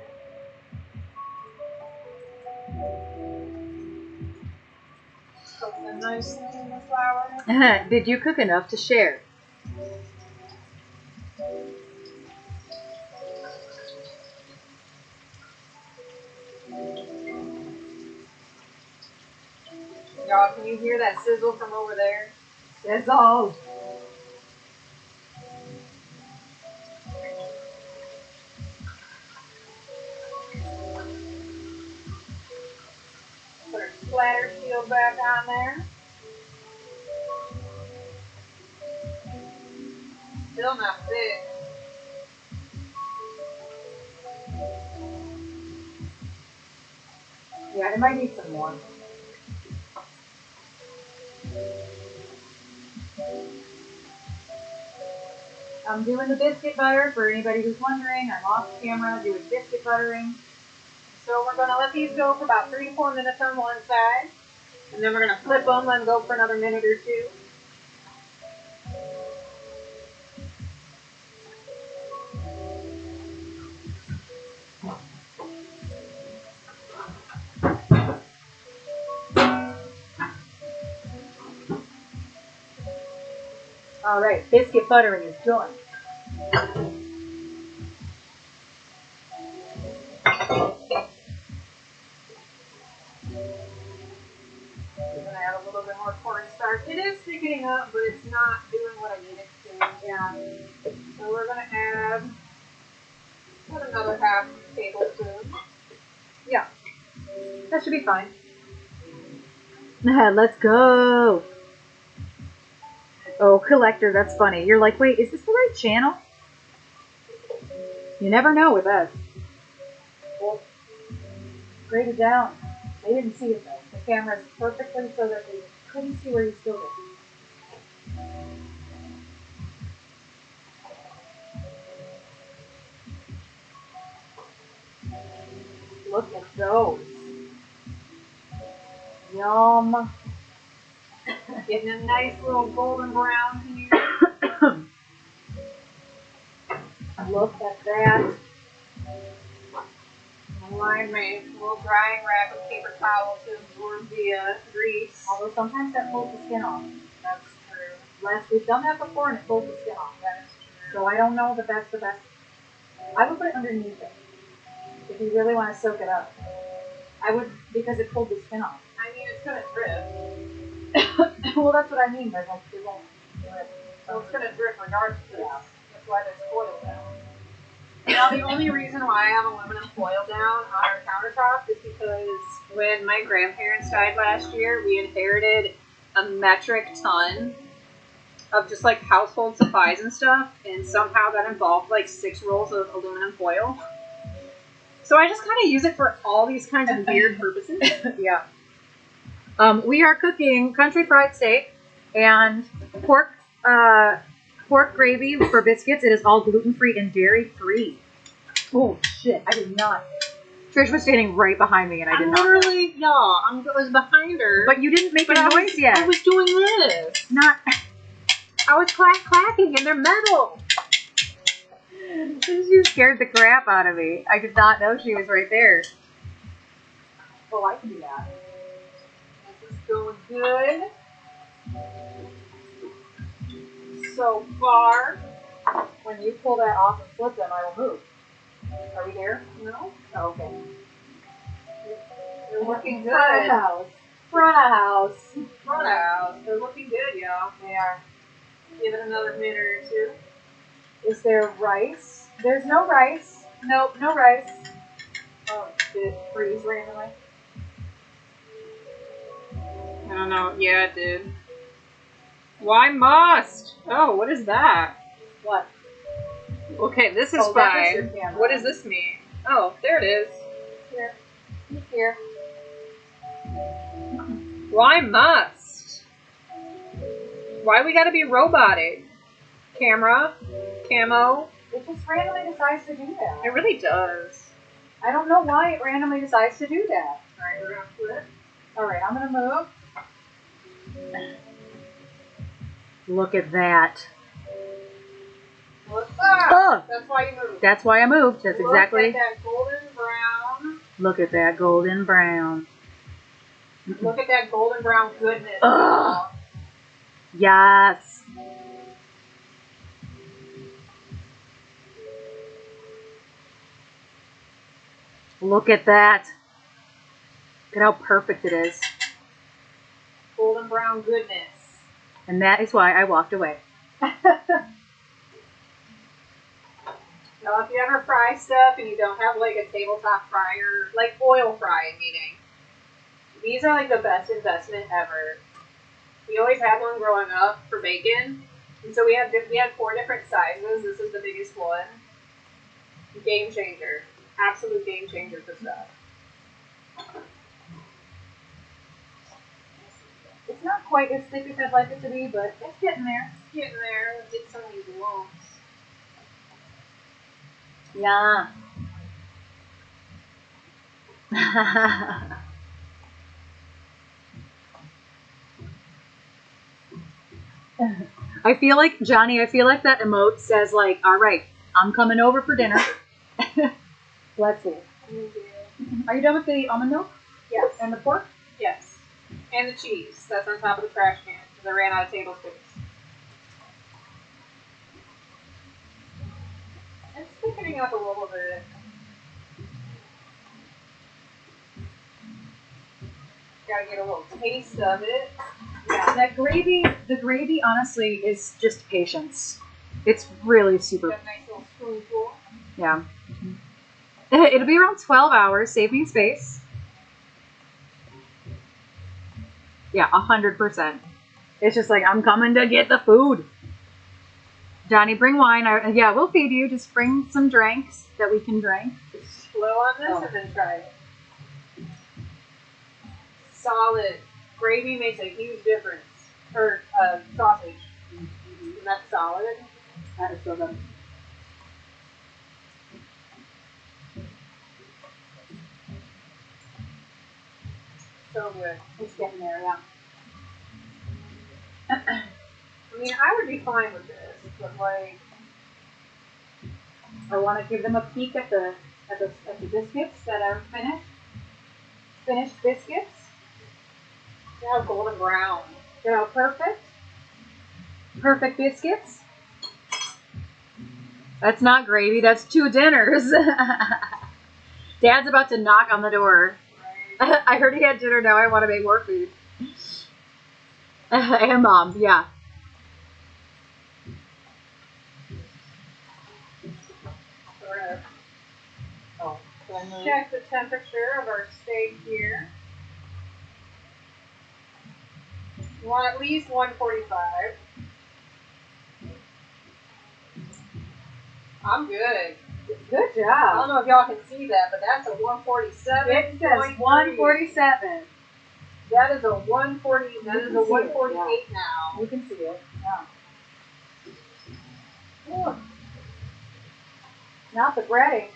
Cook them nicely in the flour. Did you cook enough to share? Y'all, can you hear that sizzle from over there? Sizzle. Put our splatter shield back on there. Still not thick. Yeah, it might need some more. I'm doing the biscuit butter for anybody who's wondering. I'm off camera doing biscuit buttering. So we're going to let these go for about 3 to 4 minutes on one side. And then we're going to flip them, let them go for another minute or 2. All right, biscuit buttering is done. We're going to add a little bit more cornstarch. It is thickening up, but it's not doing what I need it to. Yeah. So we're going to add about another half tablespoon. Yeah. That should be fine. Let's go. Oh, collector, that's funny. You're like, wait, is this the right channel? You never know with us. Well, grade it down. They didn't see it though. The camera's perfectly so that they couldn't see where you spilled it. Look at those. Yum. Getting a nice little golden brown here. Look at that. Line my little drying rack with paper towel to absorb the grease. Although sometimes that pulls the skin off. That's true. We've done that before and it pulls the skin off. That is true. So I don't know that that's the best. I would put it underneath it if you really want to soak it up. I would, because it pulled the skin off. I mean, it's gonna drip. Well, that's what I mean by like it won't drip. So it's gonna drip regardless. Yeah. That's why there's foil down. Now, the only reason why I have aluminum foil down on our countertop is because when my grandparents died last year, we inherited a metric ton of just like household supplies and stuff, and somehow that involved like 6 rolls of aluminum foil. So I just kind of use it for all these kinds of weird purposes. Yeah. We are cooking country fried steak and pork gravy for biscuits. It is all gluten-free and dairy-free. Oh, shit. I did not. Trish was standing right behind me, and I did not. Literally, y'all, I was behind her. But you didn't make a noise yet. I was doing this. Not. I was clacking, and they're metal. She scared the crap out of me. I did not know she was right there. Oh, I can do that. This is going good. So far. When you pull that off and flip them, I will move. Are we there? No? Oh, okay. They're looking good. Front of house. Front of house. Front house. They're looking good, y'all. They are. Give it another minute or two. Is there rice? There's no rice. Nope, no rice. Oh, did it freeze randomly? I don't know. Yeah, it did. Why must? Oh, what is that? What? Okay, this is Oh, that was your fine. camera. What does this mean? Oh, there it is. Here. Here. Why must? Why we gotta be robotic? Camera? Camo? It just randomly decides to do that. It really does. I don't know why it randomly decides to do that. Alright, we're gonna flip. Alright, I'm gonna move. Look at that. What's that? Oh! That's why you moved. That's why I moved. That's exactly. Look at that golden brown. Look at that golden brown. Look at that golden brown goodness. Ugh. Yes. Look at that. Look at how perfect it is. Golden brown goodness. And that is why I walked away. Now, if you ever fry stuff and you don't have like a tabletop fryer, like oil frying, meaning, these are like the best investment ever. We always had one growing up for bacon, and so we had 4 different sizes. This is the biggest one. Game changer, absolute game changer for stuff. It's not quite as thick as I'd like it to be, but it's getting there. It's getting there. Let's get some of these lumps. Yeah. I feel like, Johnny, I feel like that emote says like, all right, I'm coming over for dinner. Let's see. Are you done with the almond milk? Yes. And the pork? Yes. And the cheese. That's on top of the trash can because I ran out of table space. It's thickening up a little bit. Gotta get a little taste of it. Yeah, that gravy, the gravy honestly is just patience. It's really super. Got a nice little spoonful. Yeah. It'll be around 12 hours, saving space. Yeah, 100%. It's just like, I'm coming to get the food. Johnny, bring wine. Yeah, we'll feed you. Just bring some drinks that we can drink. Slow on this and then try it. Solid. Gravy makes a huge difference. Or sausage. And that's solid. That is so good. So good. It's getting there, yeah. I mean, I would be fine with this, but like, I want to give them a peek at the biscuits that are finished. Finished biscuits. they're all golden brown. They're all perfect. Perfect biscuits. That's not gravy. That's 2 dinners. Dad's about to knock on the door. Right? I heard he had dinner. Now I want to make more food. And Mom, yeah. Oh, check the temperature of our steak here. You want at least 145. I'm good. Good I job. don't know if y'all can see that, but that's a 147. It says 147. That is a 140. That is a can see it, 148 now. You can see it. Yeah. Look. Not the breading,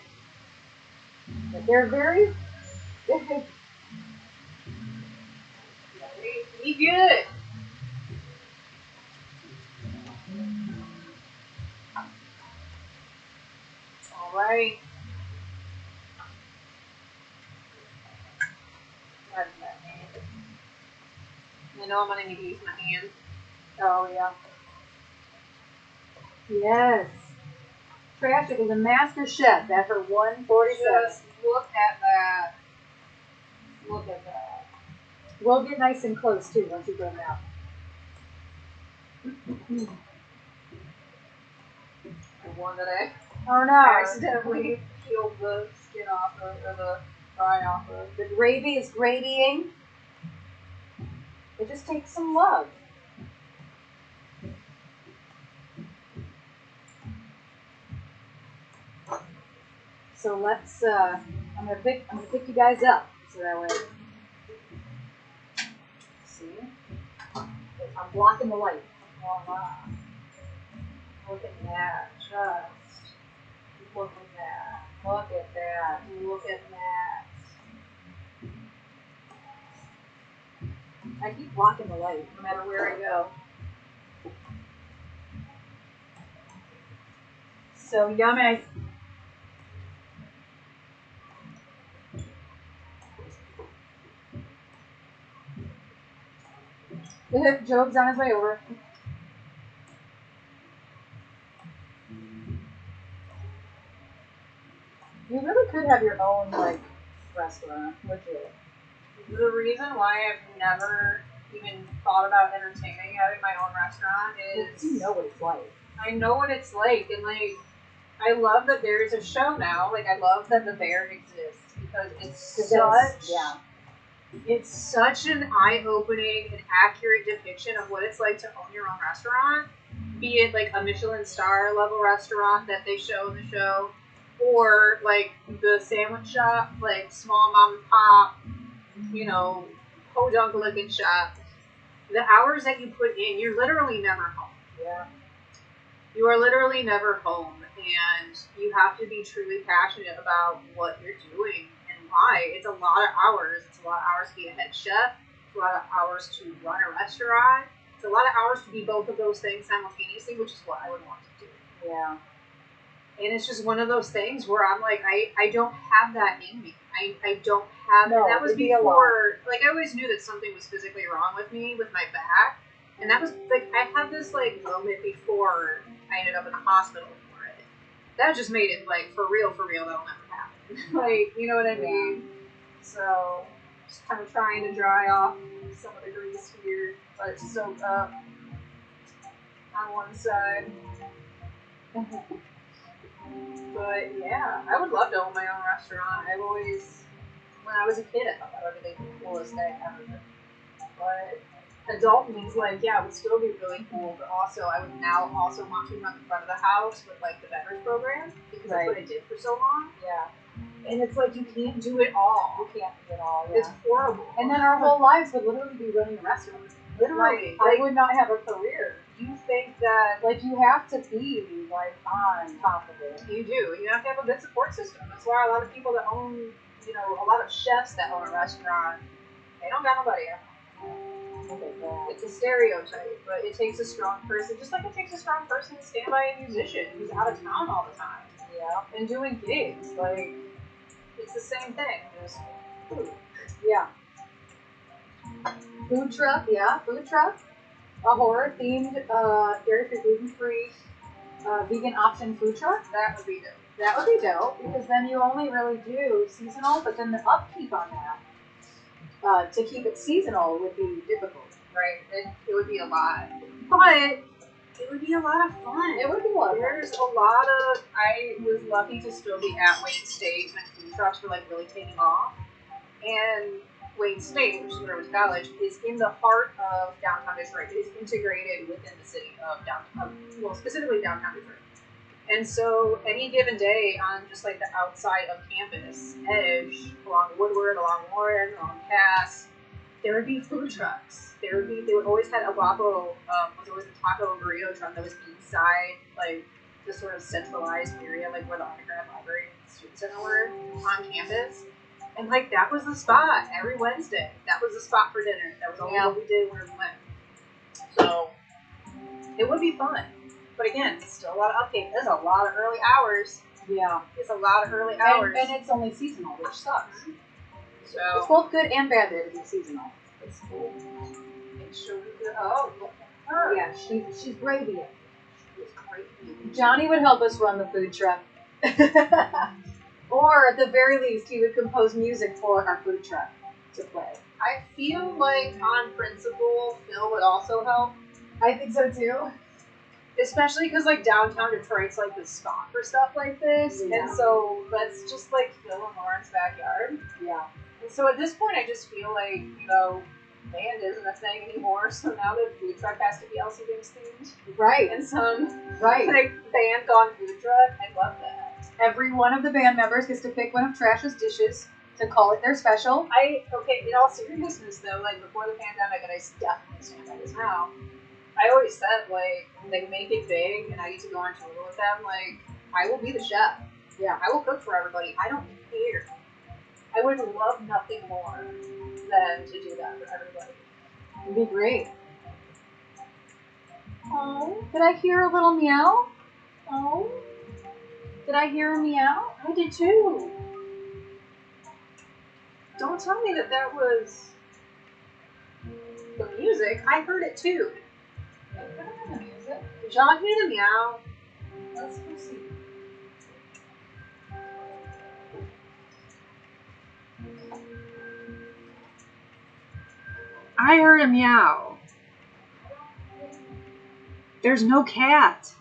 but they're very big. Be good. All right. That's that hand. I know I'm gonna need to use my hand. Oh yeah. Yes. Trasha is a master chef at her 147. Just look at that. Look at that. We'll get nice and close too once you bring it out. The one that I Oh no. accidentally peeled the skin off of, or the fry off of. The gravy is gravying. It just takes some love. So let's. I'm gonna pick you guys up so that way. See, I'm blocking the light. Voila. Look at that. Just look at that. Look at that. Look at that. I keep blocking the light no matter where I go. So yummy. Job's on his way over. You really could have your own like restaurant, would you? The reason why I've never even thought about entertaining having my own restaurant is You know what it's like. I know what it's like, and like I love that there's a show now. Like I love that the bear exists because it's such an eye-opening and accurate depiction of what it's like to own your own restaurant, be it like a Michelin star level restaurant that they show in the show, or like the sandwich shop, like small mom and pop, you know, podunk looking shop. The hours that you put in, you're literally never home. Yeah. You are literally never home, and you have to be truly passionate about what you're doing and why. It's a lot of hours. It's a lot of hours to be a head chef. It's a lot of hours to run a restaurant. It's a lot of hours to be both of those things simultaneously, which is what I would want to do. Yeah. And it's just one of those things where I'm like, I don't have that in me. I don't have, No, and that was it'd be a before, like, I always knew that something was physically wrong with me, with my back. And that was, like, I had this, like, moment before I ended up in the hospital for it. That just made it, like, for real, that'll never happen. Like, you know what I mean? So, just kind of trying to dry off some of the grease here, but it's soaked up on one side. But yeah, I would love to own my own restaurant. I've always, when I was a kid, I thought that would be the coolest thing ever. But adult means like, yeah, it would still be really cool, but also I would now also want to run the front of the house with like the beverage program because that's what I did for so long. Yeah. And it's like you can't do it all. You can't do it all. Yeah. It's horrible. And then our whole lives would literally be running a restaurant. Literally, Right. I would not have a career. You think that Like you have to be like on top of it. you do. You have to have a good support system. That's why a lot of people that own, you know, a lot of chefs that own a restaurant, they don't got nobody at home. Look at that. It's a stereotype, but it takes a strong person, just like it takes a strong person to stand by a musician who's out of town all the time. Yeah. And doing gigs. Like, it's the same thing, just food. Yeah. Food truck, yeah, food truck. A horror themed, dairy-free, gluten-free, vegan option food truck. That would be dope. That would be dope because then you only really do seasonal, but then the upkeep on that to keep it seasonal would be difficult. Right? It would be a lot. But it would be a lot of fun. It would be a lot of fun. There's a lot of, I was lucky to still be at Wayne State when food trucks were like really taking off. And Wayne State, which is where I was in college, is in the heart of downtown Detroit. It is integrated within the city of downtown, well, specifically downtown Detroit. And so any given day on just like the outside of campus edge, along Woodward, along Warren, along Cass, there would be food trucks. They would always had a Wapo, was always a taco and burrito truck that was inside, like, the sort of centralized area, like where the undergrad library and student center were on campus. And, like, that was the spot every Wednesday. That was the spot for dinner. That was always what we did when we went. So, it would be fun. But again, it's still a lot of upkeep. There's a lot of early hours. Yeah. It's a lot of early hours. And it's only seasonal, which sucks. So, It's both good and bad that it is seasonal. it's cool. Make sure we do. Oh, look at her. Yeah, she's gravy. She's great. Johnny would help us run the food truck. Or at the very least, he would compose music for our food truck to play. I feel like on principle, Phil would also help. I think so too. Especially because, like, downtown Detroit's, like, the spot for stuff like this. Yeah. And so that's just, like, Phil and Lauren's backyard. Yeah. And so at this point, I just feel like, you know, band isn't a thing anymore. So now the food truck has to be Elsie Games themed. Right. And some, Right. like, band gone food truck. I love that. Every one of the band members gets to pick one of Trash's dishes to call it their special. Okay, in all seriousness, though, like, before the pandemic, and I definitely stand by this now, I always said, like, they make it big, and I get to go on tour with them, like, I will be the chef. Yeah. I will cook for everybody. I don't care. I would love nothing more than to do that for everybody. It'd be great. Oh, did I hear a little meow? Oh, did I hear a meow? I did too. Don't tell me that that was the music. I heard it too. I heard the music. Did y'all hear the meow? Let's go see. I heard a meow. There's no cat.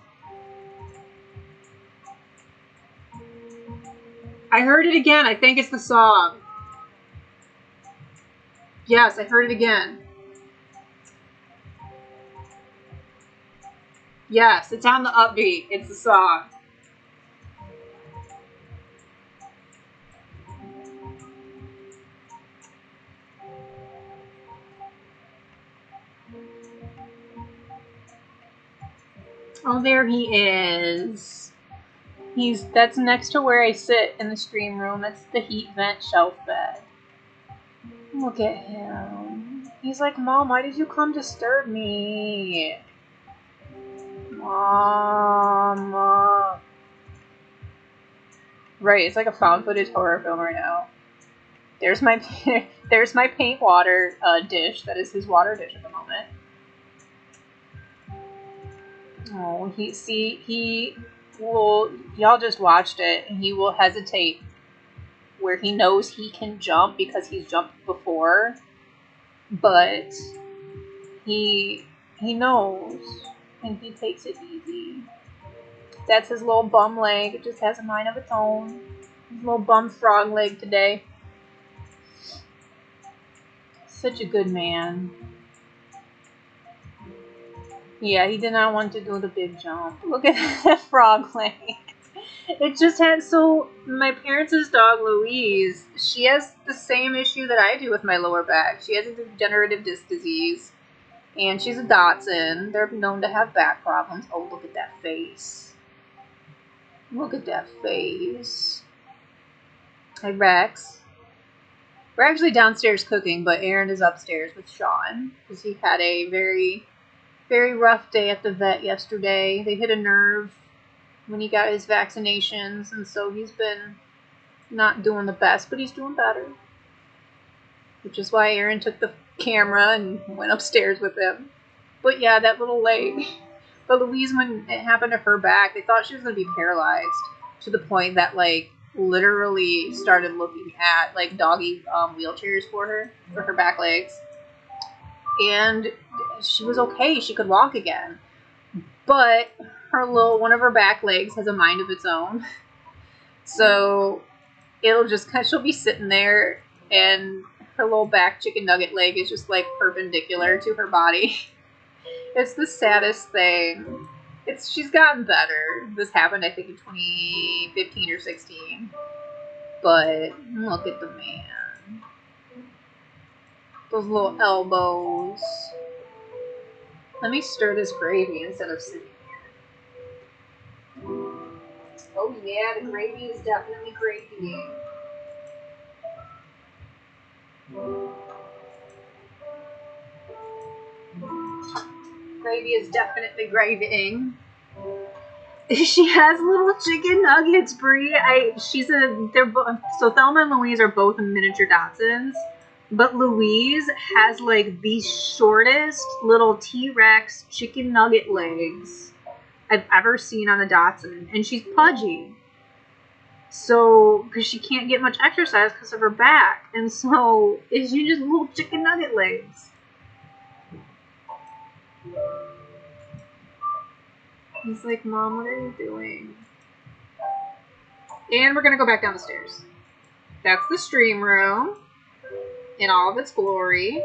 I heard it again. I think it's the song. Yes, I heard it again. Yes, it's on the upbeat. It's the song. Oh, there he is. That's next to where I sit in the stream room. That's the heat vent shelf bed. Look at him. He's like, Mom, why did you come disturb me? Mom. Right, it's like a found footage horror film right now. There's my there's my paint water dish. That is his water dish at the moment. Oh, he will. Y'all just watched it, and he will hesitate where he knows he can jump because he's jumped before, but he knows, and he takes it easy. That's his little bum leg. It just has a mind of its own. His little bum frog leg today. Such a good man. Yeah, he did not want to do the big jump. Look at that frog leg. It just had, so my parents' dog Louise, she has the same issue that I do with my lower back. She has a degenerative disc disease, and she's a Dachshund. They're known to have back problems. Oh, look at that face. Look at that face. Hi, Rex. We're actually downstairs cooking, but Erin is upstairs with Sean, because he had a very, very rough day at the vet yesterday. They hit a nerve when he got his vaccinations, and so he's been not doing the best, but he's doing better. Which is why Erin took the camera and went upstairs with him. But yeah, that little leg. But Louise, when it happened to her back, they thought she was going to be paralyzed, to the point that, like, literally started looking at, like, doggy wheelchairs for her back legs. And she was okay. She could walk again. But one of her back legs has a mind of its own. So she'll be sitting there, and her little back chicken nugget leg is just, like, perpendicular to her body. It's the saddest thing. She's gotten better. This happened, I think, in 2015 or 16. But look at the man. Those little elbows. Let me stir this gravy instead of sitting here. Oh yeah, the gravy is definitely gravying. Gravy is definitely gravying. She has little chicken nuggets, Brie. So Thelma and Louise are both miniature Dachshunds, but Louise has like the shortest little T-Rex chicken nugget legs I've ever seen on a Dachshund, and she's pudgy. So, because she can't get much exercise because of her back, and so she just little chicken nugget legs. He's like, Mom, what are you doing? And we're gonna go back down the stairs. That's the stream room in all of its glory.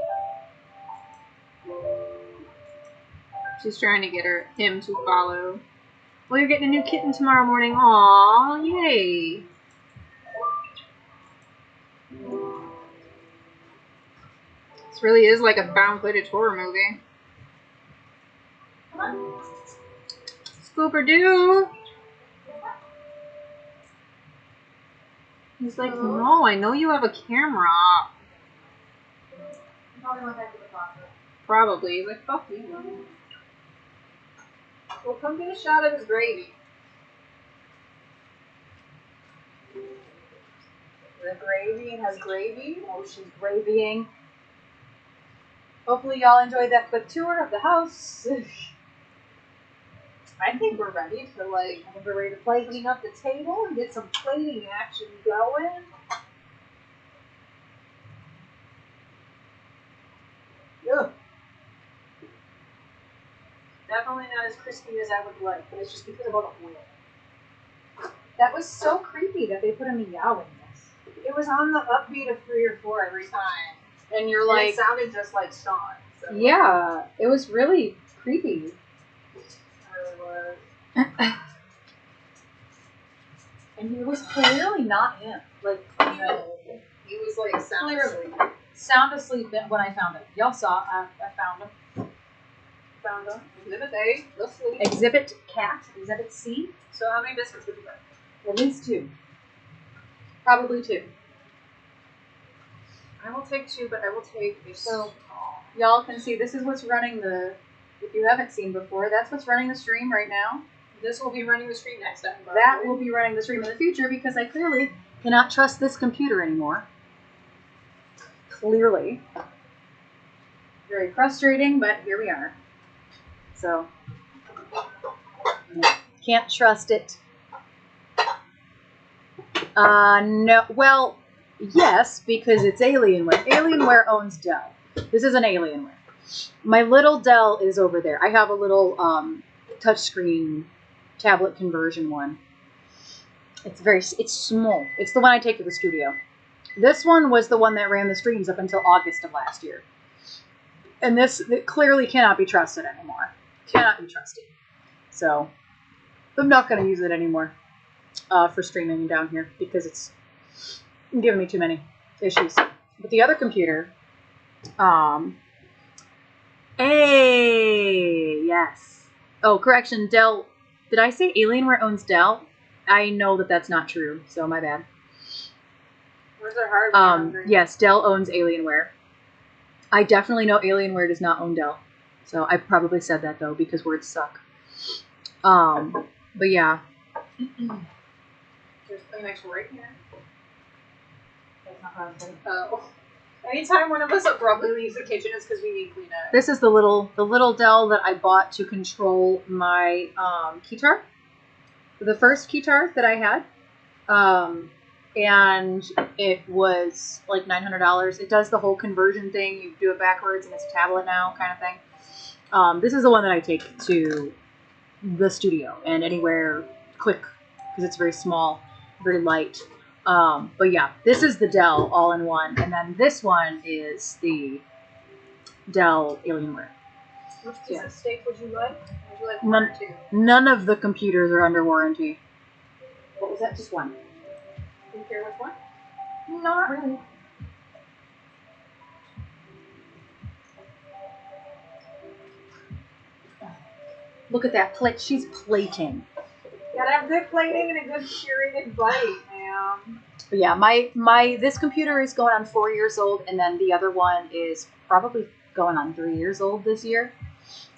She's trying to get him to follow. Well, you're getting a new kitten tomorrow morning. Aw, yay. This really is like a found-footage horror movie. Scooper-Doo! He's like, no, I know you have a camera. Probably went back to the closet. Probably. He's like, fuck you. Well, come get a shot of his gravy. The gravy has gravy. Oh, she's gravying. Hopefully y'all enjoyed that quick tour of the house. I think we're ready to We're ready to plate. clean up the table and get some plating action going. Ugh. Definitely not as crispy as I would like, but it's just because of all the oil. That was so creepy that they put a meow in this. It was on the upbeat of 3 or 4 every time. And you're And like, it sounded just like Sean. So yeah, it was really creepy. It really was. And he was clearly not him. Like, No. He was like sound asleep. sound asleep when I found him. Y'all saw, I found him. Found him. Exhibit A, asleep. Exhibit cat, exhibit C. So how many biscuits would you like? At least 2. Probably 2. I will take 2, but I will take a So- small. Y'all can see this is what's running if you haven't seen before, that's what's running the stream right now. This will be running the stream next time. That will be running the stream in the future because I clearly cannot trust this computer anymore. Clearly. Very frustrating, but here we are. So, can't trust it. No, well, yes, because it's Alienware. Alienware owns Dell. This isn't Alienware. My little Dell is over there. I have a little touchscreen tablet conversion one. It's small. It's the one I take to the studio. This one was the one that ran the streams up until August of last year. And it clearly cannot be trusted anymore. Cannot be trusted. So, I'm not going to use it anymore for streaming down here because it's giving me too many issues. But the other computer, yes. Oh, correction, Dell. Did I say Alienware owns Dell? I know that that's not true, so my bad. Where's our hardware? Yes, Dell owns Alienware. I definitely know Alienware does not own Dell. So I probably said that though because words suck. But yeah. There's Kleenex right here. That's not what I was saying. Oh. Anytime one of us abruptly leaves the kitchen, it's because we need Kleenex. This is the little Dell that I bought to control my keytar. The first keytar that I had. And it was like $900. It does the whole conversion thing. You do it backwards and it's a tablet now kind of thing. This is the one that I take to the studio and anywhere quick because it's very small, very light. But yeah, this is the Dell all-in-one. And then this one is the Dell Alienware. Which piece of steak would you like? Would you like one or 2? None of the computers are under warranty. What was that? Just one. Do you care which one? Not really. Look at that plate. She's plating. Gotta have good plating and a good curated bite, man. But yeah, my this computer is going on 4 years old, and then the other one is probably going on 3 years old this year.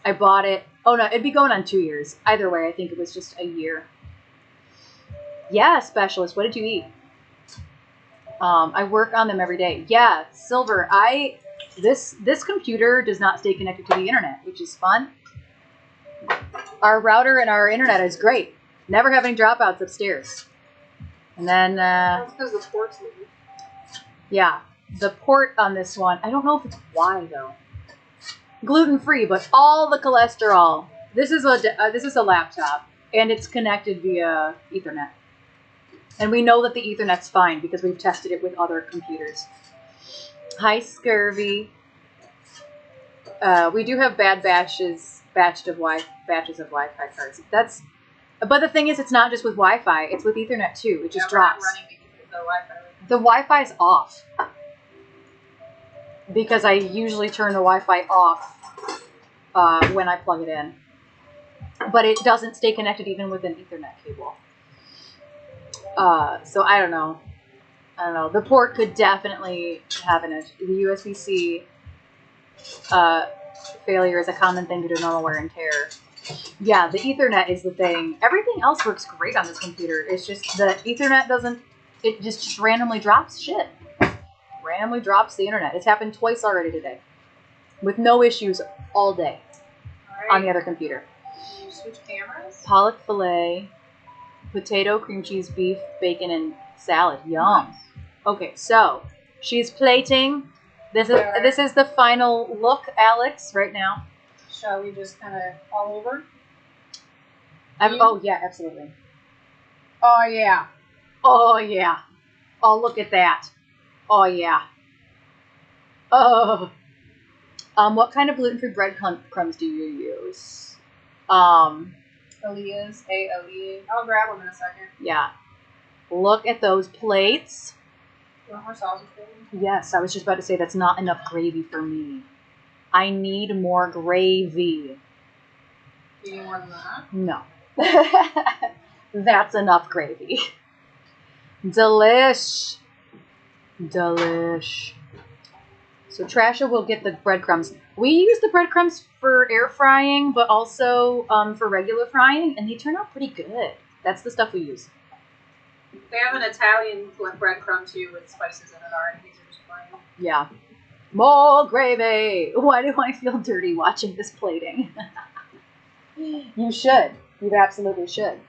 I bought it. Oh no, it'd be going on 2 years. Either way, I think it was just a year. Yeah, specialist. What did you eat? I work on them every day. Yeah, Silver. This computer does not stay connected to the internet, which is fun. Our router and our internet is great. Never have any dropouts upstairs. And then That's because the port's leave. yeah, the port on this one. I don't know if it's Y though. Gluten free, but all the cholesterol. This is a laptop, and it's connected via Ethernet. And we know that the Ethernet's fine because we've tested it with other computers. Hi, Scurvy. We do have bad batches of Wi-Fi cards. But the thing is, it's not just with Wi-Fi; it's with Ethernet too. It just drops. Running the Wi-Fi. The Wi-Fi's off because I usually turn the Wi-Fi off when I plug it in, but it doesn't stay connected even with an Ethernet cable. So I don't know. The port could definitely have the USB-C failure is a common thing due to normal wear and tear. Yeah, the Ethernet is the thing. Everything else works great on this computer. It's just the Ethernet doesn't. It just randomly drops shit. Randomly drops the internet. It's happened twice already today, with no issues all day on the other computer. Can you switch cameras? Pollock fillet, potato, cream cheese, beef, bacon, and salad. Yum. Okay, so she's plating. This is the final look, Alex, right now. Shall we just kind of all over? Oh yeah, absolutely. Oh yeah. Oh yeah. Oh, look at that. Oh yeah. Oh. What kind of gluten-free breadcrumbs do you use? Aaliyah's, A-L-E. I'll grab them in a second. Yeah. Look at those plates. You want more sausage, baby? Yes, I was just about to say that's not enough gravy for me. I need more gravy. Do you need more than that? No. That's enough gravy. Delish. Delish. So Trasha will get the breadcrumbs. We use the breadcrumbs for air frying, but also for regular frying, and they turn out pretty good. That's the stuff we use. They have an Italian breadcrumb too with spices in it already. These are just plain. Yeah. More gravy. Why do I feel dirty watching this plating? You should. You absolutely should.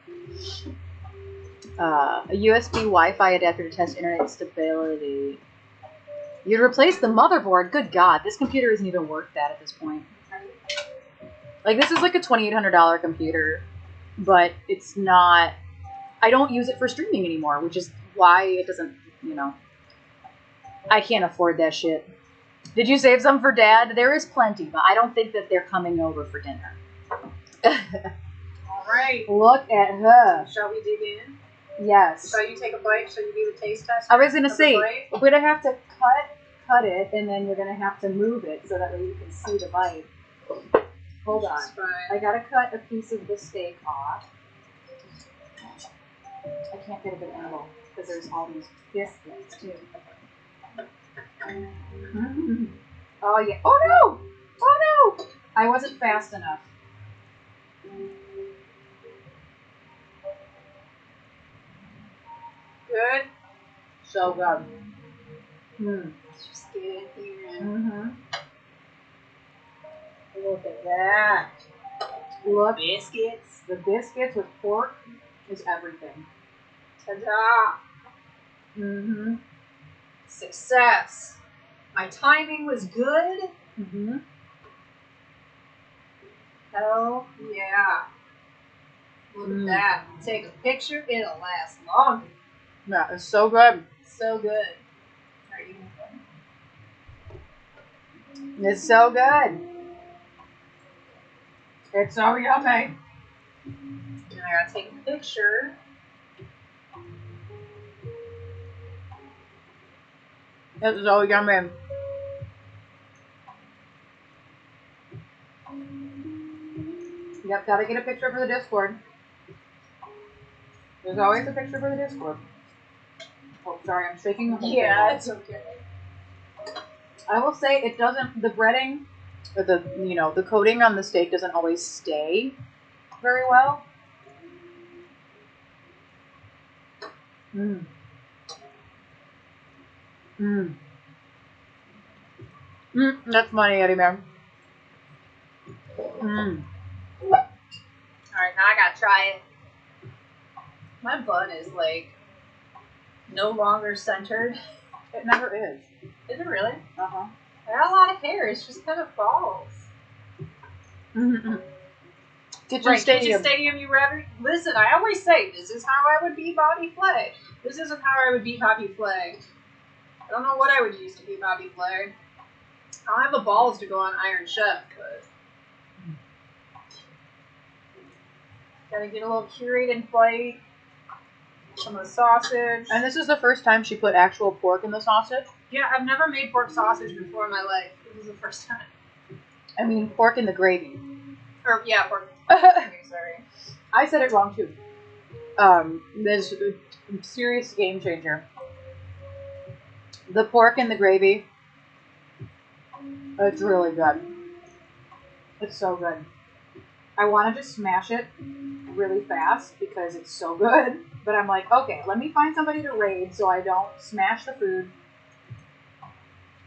A USB Wi-Fi adapter to test internet stability. You'd replace the motherboard. Good God, this computer isn't even worth that at this point. Like, this is like a $2,800 computer, but it's not. I don't use it for streaming anymore, which is why it doesn't, I can't afford that shit. Did you save some for Dad? There is plenty, but I don't think that they're coming over for dinner. All right. Look at her. Shall we dig in? Yes. Shall you take a bite? Shall you be the taste tester? I was going to of the say, bite? we're going to have to cut it, and then you're going to have to move it so that way you can see the bite. Hold on. That's fine. I got to cut a piece of the steak off. I can't get a good angle because there's all these biscuits too. Oh yeah. Oh no! Oh no! I wasn't fast enough. Good. So good. Just get it here. Mm-hmm. Look at that. Look. Biscuits. The biscuits with pork is everything. Ta-da! Mm-hmm. Success. My timing was good. Mm-hmm. Hell yeah. Look at that. Take a picture, it'll last longer. Yeah, it's so good. So good. Are you It's so good. It's so yummy. And I gotta take a picture. It's so yummy. Yep, gotta get a picture for the Discord. There's always a picture for the Discord. Oh, sorry, I'm shaking the whole thing. Yeah, it's okay. I will say it doesn't, the breading, or the coating on the steak doesn't always stay very well. Mmm. Mmm. Mmm. That's money, Eddie, man. Mmm. Alright, now I gotta try it. My bun is like no longer centered. It never is. Is it really? Uh-huh. I got a lot of hair. It's just kind of falls. Mm-hmm. Kitchen Stadium, you rather? Listen, I always say this is how I would beat Bobby Flay. This isn't how I would beat Bobby Flay. I don't know what I would use to beat Bobby Flay. I don't have the balls to go on Iron Chef, but gotta get a little curated plate. Some of the sausage. And this is the first time she put actual pork in the sausage? Yeah, I've never made pork sausage before in my life. This is the first time. I mean, pork in the gravy. Or, yeah, pork. Sorry. I said it wrong, too. This is a serious game changer. The pork in the gravy, it's really good. It's so good. I wanted to smash it really fast because it's so good. But I'm like, okay, let me find somebody to raid so I don't smash the food.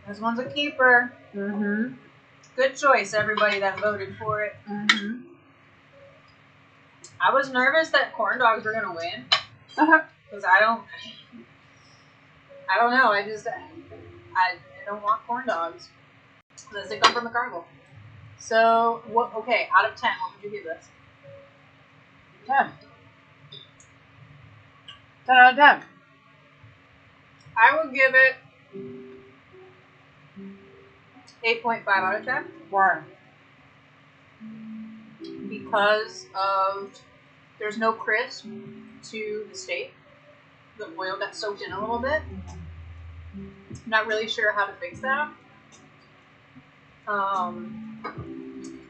This one's a keeper. Mm-hmm. Good choice, everybody that voted for it. Mm-hmm. I was nervous that corn dogs were gonna win. Because I don't know. I don't want corn dogs. Unless they come from the carnival. So, what? Okay, out of 10, what would you give this? 10. 10 out of 10. I would give it 8.5 out of 10. Why? Because of there's no crisp to the steak. The oil got soaked in a little bit. I'm not really sure how to fix that.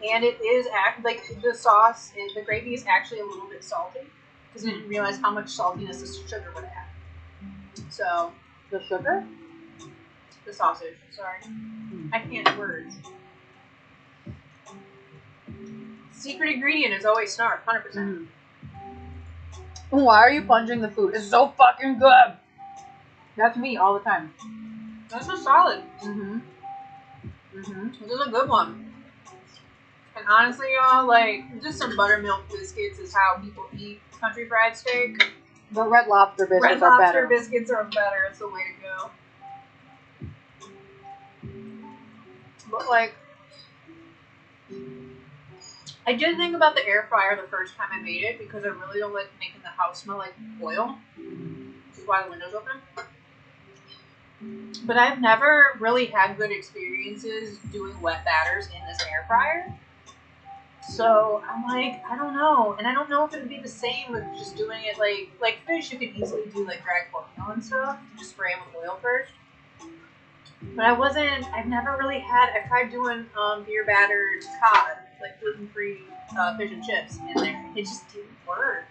And it is like the sauce, the gravy is actually a little bit salty because I didn't realize how much saltiness the sugar would have. So The sugar? the sausage. Sorry, I can't words. Secret ingredient is always snarf, 100%. Mm. Why are you plunging the food? It's so fucking good. That's me all the time. That's just solid. Mm-hmm. Mm-hmm. This is a good one. And honestly, y'all, like, just some buttermilk biscuits is how people eat country fried steak. The Red Lobster biscuits Red are Lobster better. biscuits are better. It's the way to go. But, like, I did think about the air fryer the first time I made it because I really don't like making the house smell like oil. Which is why the window's open. But I've never really had good experiences doing wet batters in this air fryer. So I'm like, I don't know. And I don't know if it would be the same with just doing it like fish. You could easily do like dried cornmeal and stuff. Just spray them with oil first. But I've never really I tried doing beer battered cod, like gluten-free fish and chips in there. It just didn't work.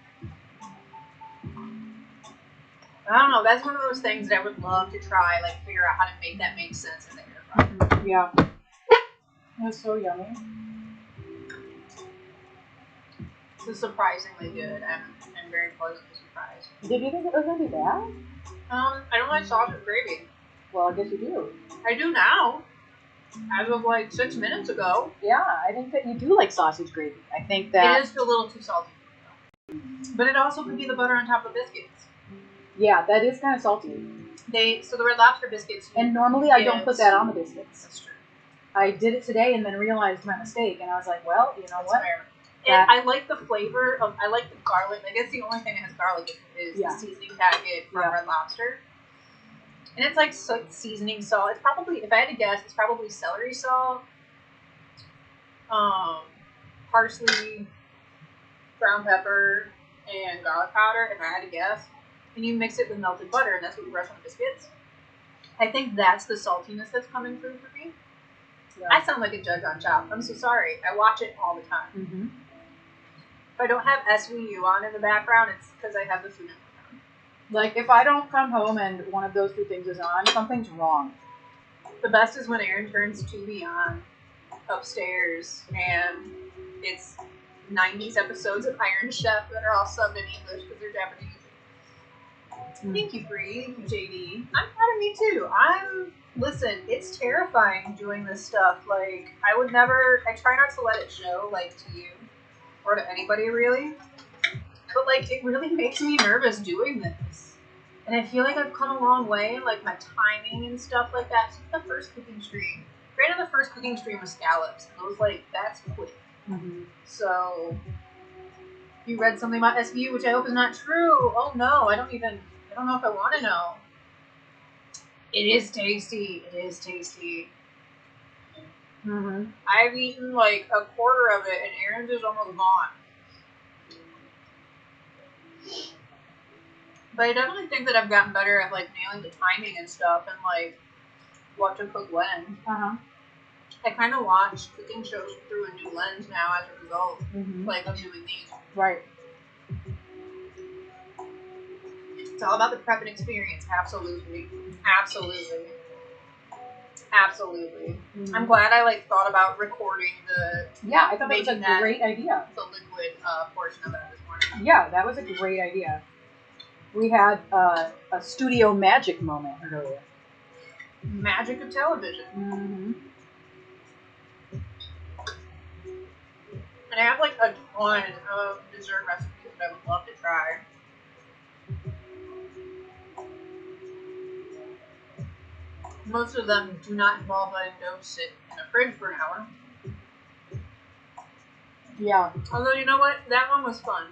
I don't know. That's one of those things that I would love to try, like figure out how to make that make sense in the air fryer. Yeah. That's so yummy. This is surprisingly good. I'm very pleasantly surprised. Did you think it was gonna be bad? I don't like sausage gravy. Well, I guess you do. I do now. As of like 6 minutes ago. Yeah, I think that you do like sausage gravy. I think that It is a little too salty. But it also could be the butter on top of biscuits. yeah, that is kind of salty. So the Red Lobster biscuits. And normally I don't put that on the biscuits. That's true. I did it today and then realized my mistake, and I was like, well, you know That's what? fair. And I like the flavor of. I like the garlic. I guess the only thing that has garlic is the seasoning packet from Red Lobster. And it's like seasoning salt. It's probably, if I had to guess, it's probably celery salt, parsley, ground pepper, and garlic powder, if I had to guess. And you mix it with melted butter, and that's what you brush on the biscuits. I think that's the saltiness that's coming through for me. Yeah. I sound like a judge on Chopped. I'm so sorry. I watch it all the time. Mm-hmm. If I don't have SVU on in the background, it's because I have the Food Network on. Like, if I don't come home and one of those two things is on, something's wrong. The best is when Erin turns TV on upstairs and it's 90s episodes of Iron Chef that are all subbed in English because they're Japanese. Thank you, Bree. Thank you, JD. I'm proud of me too. Listen, it's terrifying doing this stuff. Like, I try not to let it show, like, to you or to anybody really. But, like, it really makes me nervous doing this. And I feel like I've come a long way in, like, my timing and stuff like that. Since the first cooking stream. Granted, the first cooking stream was scallops. And I was like, that's quick. Mm-hmm. So, you read something about SVU, which I hope is not true. Oh, no. I don't know if I want to know. It is tasty. It is tasty. Mm-hmm. I've eaten, like, a quarter of it, and Erin's is almost gone. But I definitely think that I've gotten better at, like, nailing the timing and stuff and, like, what to cook when. Uh-huh. I kind of watch cooking shows through a new lens now as a result. Mm-hmm. Like, I'm doing these. Right. It's all about the prep and experience. Absolutely. Absolutely. Absolutely. Mm-hmm. I'm glad I, like, thought about recording the Yeah, I thought that was a making that- great idea. the liquid portion of that this morning. Yeah, that was a great idea. We had a studio magic moment earlier. Magic of television. Mm-hmm. And I have, like, a ton of dessert recipes that I would love to try. Most of them do not involve letting dough sit in the fridge for an hour. Yeah. Although, you know what? That one was fun.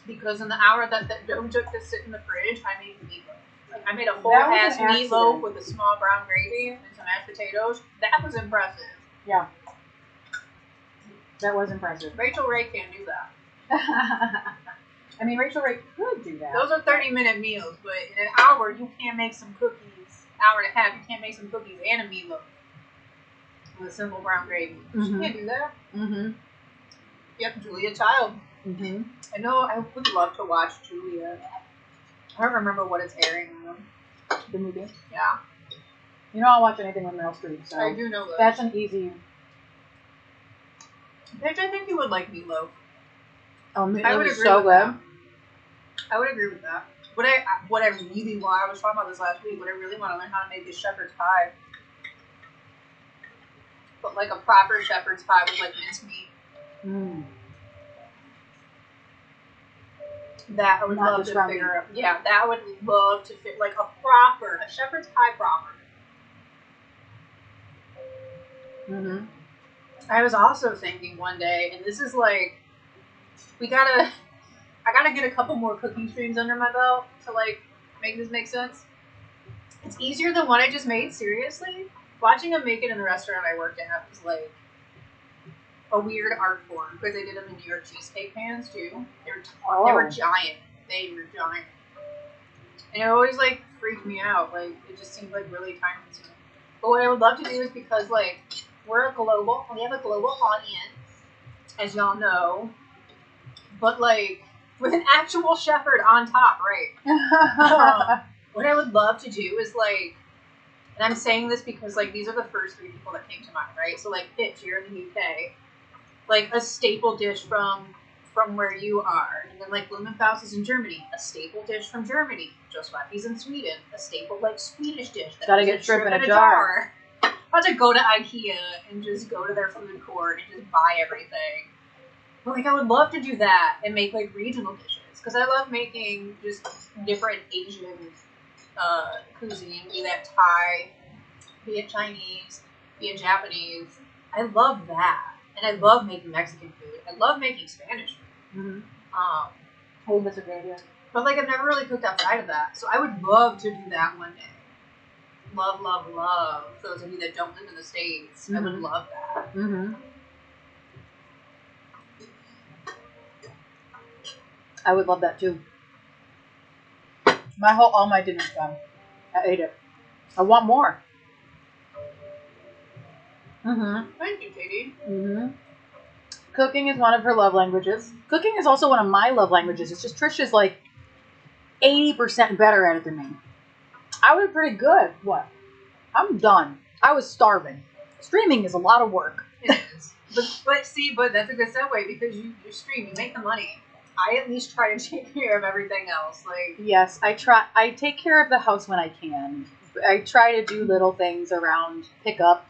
Because in the hour that dough took to sit in the fridge, I made meatloaf. Like, I made a whole That was ass an accident. meatloaf with a small brown gravy and some mashed potatoes. That was impressive. Yeah. That was impressive. Rachel Ray can't do that. I mean, Rachel Ray could do that. Those are 30-minute meals, but in an hour, you can't make some cookies. Hour and a half, you can't make some cookies and a meatloaf with a simple brown gravy. Mhm. She can't do that. Mm-hmm. Yep, Julia Child. Mm-hmm. I know. I would love to watch Julia. I don't remember what it's airing on. The movie. Yeah, You know, I'll watch anything with Meryl Streep, so I do know that. that's an easy. Paige, I think you would like meatloaf. Oh, I would was agree so with good. that. I would agree with that. What I really want, I was talking about this last week, what I really want to learn how to make is shepherd's pie. But like a proper shepherd's pie with like mincemeat. Mm. That I would Not love just to ramen. figure out. Yeah, that I would love to fit like a shepherd's pie proper. Mm-hmm. I was also thinking one day, and this is like, I gotta get a couple more cooking streams under my belt to like make this make sense. It's easier than what I just made, seriously. Watching them make it in the restaurant I worked at was like a weird art form because they did them in New York cheesecake pans too. They were giant. They were giant. And it always like freaked me out. Like it just seemed like really time consuming. But what I would love to do is because like we have a global audience, as y'all know. But like with an actual shepherd on top, right? What I would love to do is like, and I'm saying this because like these are the first three people that came to mind, right? So like Pitch, you're in the UK, like a staple dish from where you are, and then like Blumenfaust is in Germany, a staple dish from Germany. Joswaki's in Sweden, a staple like Swedish dish. That Gotta get shrimp in a jar. I'll just go to IKEA and just go to their food court and just buy everything. But like I would love to do that and make like regional dishes because I love making just different Asian cuisine, be that Thai, be it Chinese, be it Japanese. I love that, and I love making Mexican food. I love making Spanish food. Mm-hmm. Um, That's a great idea. but like I've never really cooked outside of that, so I would love to do that one day. Love, love, love. Those of you that don't live in the States, I would Mhm. love that. Mm-hmm. I would love that too. All my dinner's done. I ate it. I want more. Mm-hmm. Thank you, Katie. Mm-hmm. Cooking is one of her love languages. Cooking is also one of my love languages. It's just Trish is like 80% better at it than me. I was pretty good. What? I'm done. I was starving. Streaming is a lot of work. It is. But that's a good segue because you stream, you make the money. I at least try to take care of everything else. Like, Yes, I try. I take care of the house when I can. I try to do little things around pickup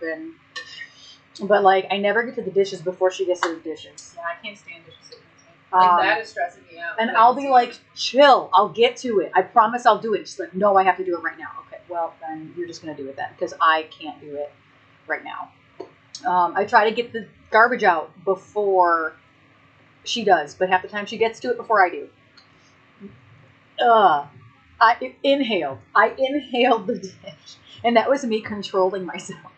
but like I never get to the dishes before she gets to the dishes. yeah, I can't stand dishes sitting in the sink. Like, that is stressing me out. And I'll be like, chill. I'll get to it. I promise I'll do it. She's like, no, I have to do it right now. Okay, well then you're just gonna do it then because I can't do it right now. I try to get the garbage out before she does, but half the time she gets to it before I do. I inhaled the dish, and that was me controlling myself.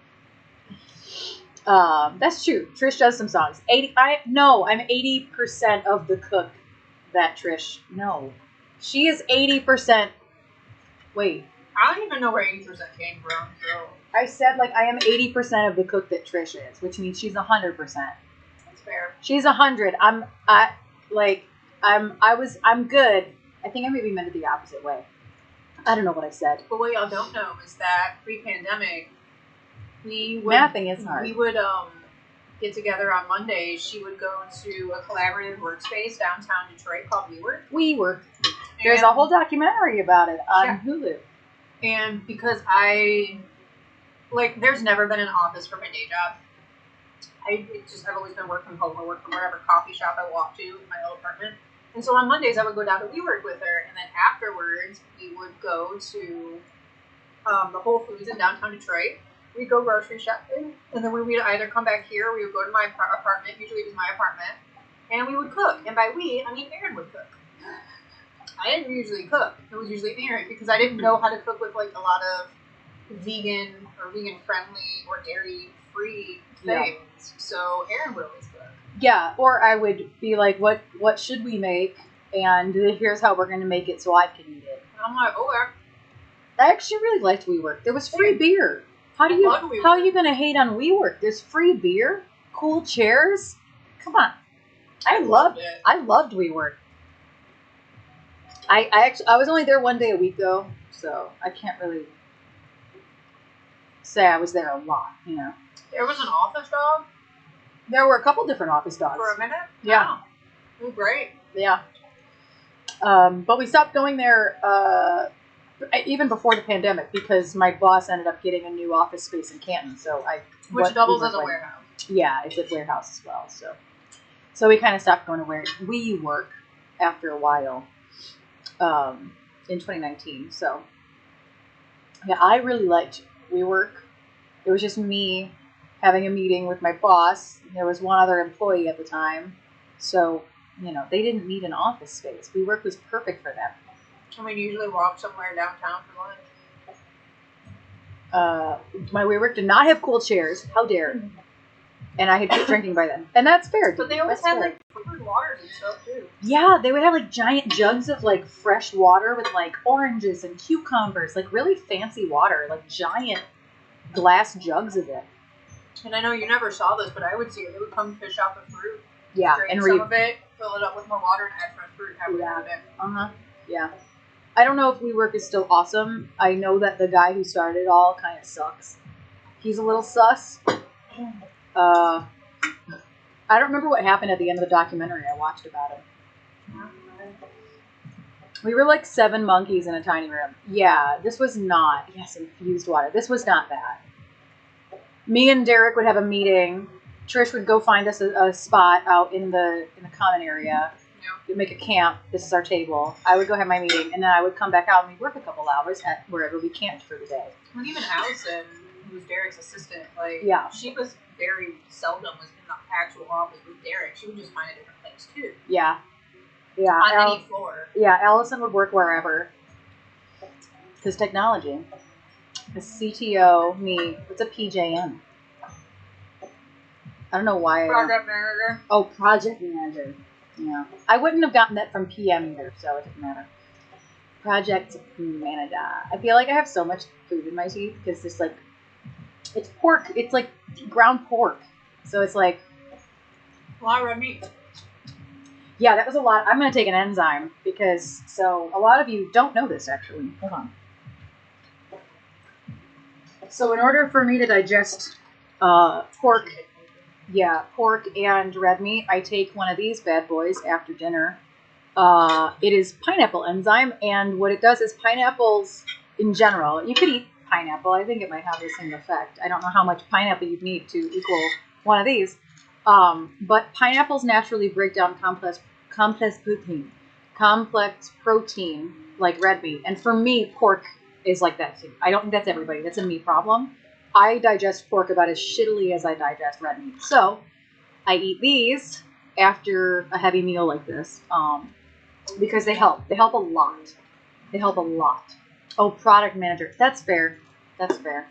That's true. Trish does some songs. I'm 80% of the cook that Trish. No, she is 80%. Wait, I don't even know where 80% came from. So I said like I am 80% of the cook that Trish is, which means she's 100%. that's fair. She's 100. I'm good. I think I maybe meant it the opposite way. I don't know what I said. But what y'all don't know is that pre-pandemic, Mathing is hard. We would get together on Mondays. She would go to a collaborative workspace downtown Detroit called WeWork. There's a whole documentary about it on Hulu. And because there's never been an office for my day job. I've always been working from home or work from whatever coffee shop I walk to in my old apartment. And so on Mondays I would go down to WeWork with her, and then afterwards we would go to the Whole Foods in downtown Detroit. We'd go grocery shopping, and then we would either come back here, or we would go to my apartment, usually it was my apartment, and we would cook. And by we, I mean Erin would cook. I didn't usually cook. It was usually Erin, because I didn't know how to cook with like a lot of vegan or vegan-friendly or dairy-free things. Yeah. So Erin would always cook. Yeah, or I would be like, what should we make? And here's how we're going to make it so I can eat it. And I'm like, okay. I actually really liked WeWork. There was free beer. How are you going to hate on WeWork? There's free beer, cool chairs. Come on. I loved WeWork. I was only there one day a week though, so I can't really say I was there a lot, you know. There was an office dog? There were a couple different office dogs. For a minute? Yeah. Oh, great. Yeah. But we stopped going there even before the pandemic because my boss ended up getting a new office space in Canton. Which doubles as a warehouse. Yeah, it's a warehouse as well. So we kind of stopped going to WeWork after a while in 2019. So yeah, I really liked WeWork. It was just me having a meeting with my boss. There was one other employee at the time. So, you know, they didn't need an office space. WeWork was perfect for them. I mean, usually walk somewhere downtown for lunch. My WeWork did not have cool chairs. How dare. And I had quit drinking by then. And that's fair. But they always had like flavored waters and stuff too. Yeah, they would have like giant jugs of like fresh water with like oranges and cucumbers, like really fancy water, like giant glass jugs of it. And I know you never saw this, but I would see it. They would come fish out the fruit. Yeah, and some of it, fill it up with more water, and add fresh fruit. Yeah. I don't know if WeWork is still awesome. I know that the guy who started it all kind of sucks. He's a little sus. I don't remember what happened at the end of the documentary I watched about him. We were like 7 monkeys in a tiny room. Yeah, this was not. Yes, infused water. This was not that. Me and Derek would have a meeting. Trish would go find us a spot out in the common area. We'd make a camp. This is our table. I would go have my meeting, and then I would come back out and we'd work a couple hours at wherever we camped for the day. Well, even Allison, who was Derek's assistant, she was very seldom was in the actual office with Derek. She would just find a different place too. Yeah. On any floor. Yeah, Allison would work wherever. Because technology. The CTO, me, it's a PJM. I don't know why. Project manager. Oh, project manager. Yeah. I wouldn't have gotten that from PM either, so it doesn't matter. Project manager. I feel like I have so much food in my teeth because it's like, it's pork. It's like ground pork. So it's like, A lot of red meat. Yeah, that was a lot. I'm going to take an enzyme because, so a lot of you don't know this actually. Hold on. So in order for me to digest pork and red meat, I take one of these bad boys after dinner. It is pineapple enzyme, and what it does is pineapples in general, you could eat pineapple. I think it might have the same effect. I don't know how much pineapple you'd need to equal one of these. But pineapples naturally break down complex protein like red meat. And for me, pork is like that too. I don't think that's everybody. That's a me problem. I digest pork about as shittily as I digest red meat. So I eat these after a heavy meal like this because they help. They help a lot. They help a lot. Oh, product manager. That's fair. That's fair.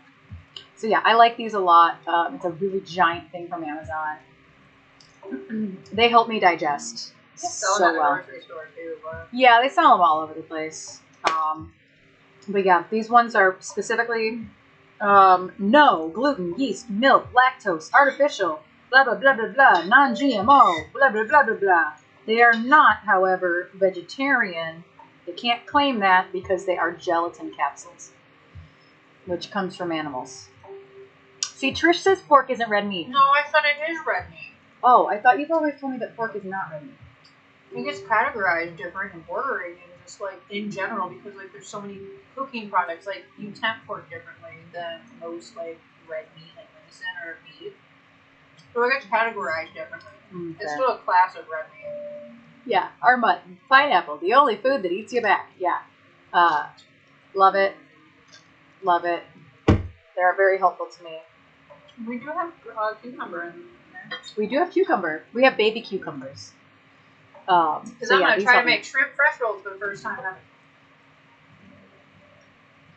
So yeah, I like these a lot. It's a really giant thing from Amazon. They help me digest so well. Yeah, they sell them all over the place. But yeah, these ones are specifically no gluten, yeast, milk, lactose, artificial, blah blah blah blah blah, non-GMO, blah blah blah blah blah. They are not, however, vegetarian. They can't claim that because they are gelatin capsules, which comes from animals. See, Trish says pork isn't red meat. No, I said it is red meat. Oh, I thought you've always told me that pork is not red meat. It gets categorized different in ordering and just like in general because like there's so many cooking products. Like you temp pork differently than most like red meat, like venison or beef. So it gets categorized differently. Okay. It's still a class of red meat. Yeah, or mutton, pineapple, the only food that eats you back. Yeah, love it, love it. They're very helpful to me. We do have cucumber in there. We do have cucumber. We have baby cucumbers. Because I'm going to try to make shrimp fresh rolls for the first time ever.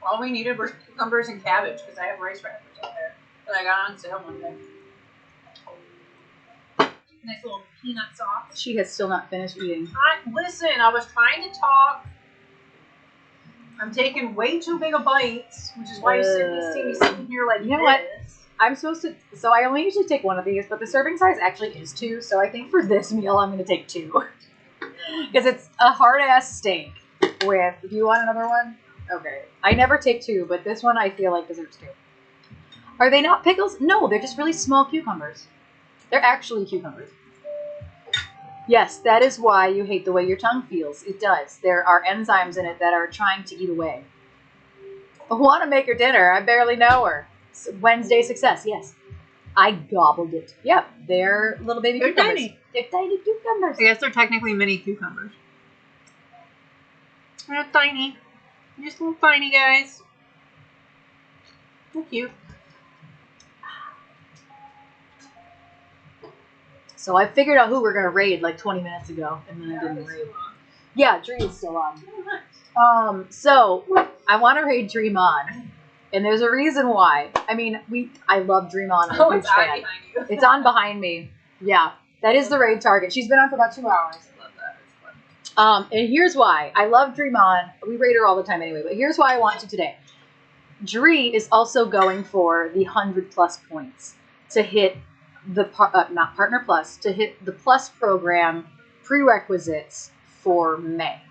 All we needed were cucumbers and cabbage because I have rice wrappers out there that I got on sale one day. Nice little peanut sauce. She has still not finished eating. Listen, I was trying to talk. I'm taking way too big of bites, which is why you see me sitting here like you know what? I'm supposed to, so I only usually take one of these, but the serving size actually is 2, so I think for this meal I'm going to take 2. Because it's a hard-ass steak with, do you want another one? Okay. I never take 2, but this one I feel like deserves 2. Are they not pickles? No, they're just really small cucumbers. They're actually cucumbers. Yes, that is why you hate the way your tongue feels. It does. There are enzymes in it that are trying to eat away. I want to make her dinner. I barely know her. Wednesday success, yes. I gobbled it. Yep, they're little baby cucumbers. Tiny. They're tiny cucumbers. I guess they're technically mini cucumbers. They're tiny. Just little tiny guys. They're cute. So I figured out who we're going to raid like 20 minutes ago, and then I didn't raid. Yeah, Dree is still on. So I want to raid Dream On. And there's a reason why. I mean, I love Dream On. I'm a huge fan. Behind you. It's on behind me. Yeah, that is the raid target. She's been on for about 2 hours. Love that. It's fun. And here's why. I love Dream On. We raid her all the time anyway, but here's why I want to today. Dree is also going for the 100+ points to hit the not Partner Plus, to hit the Plus program prerequisites for May.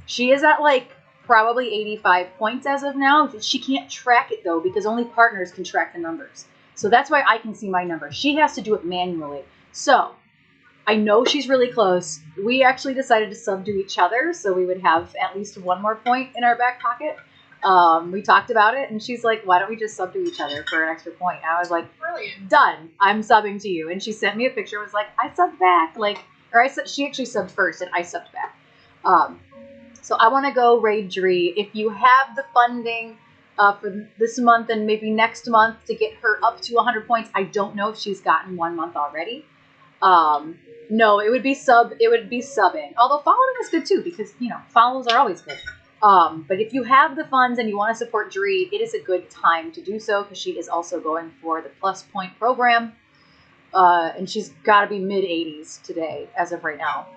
She is at like probably 85 points as of now. She can't track it though because only partners can track the numbers. So that's why I can see my numbers. She has to do it manually. So I know she's really close. We actually decided to subdue each other so we would have at least 1 more point in our back pocket. We talked about it, and she's like, why don't we just subdue each other for an extra point? And I was like, Brilliant. Done. I'm subbing to you. And she sent me a picture. Was like, I subbed back. She actually subbed first, and I subbed back. So I want to go raid Dree. If you have the funding for this month and maybe next month to get her up to 100 points, I don't know if she's gotten 1 month already. No, it would be subbing. Although following is good too because follows are always good. But if you have the funds and you want to support Dree, it is a good time to do so because she is also going for the Plus Point program. And she's got to be mid-80s today as of right now.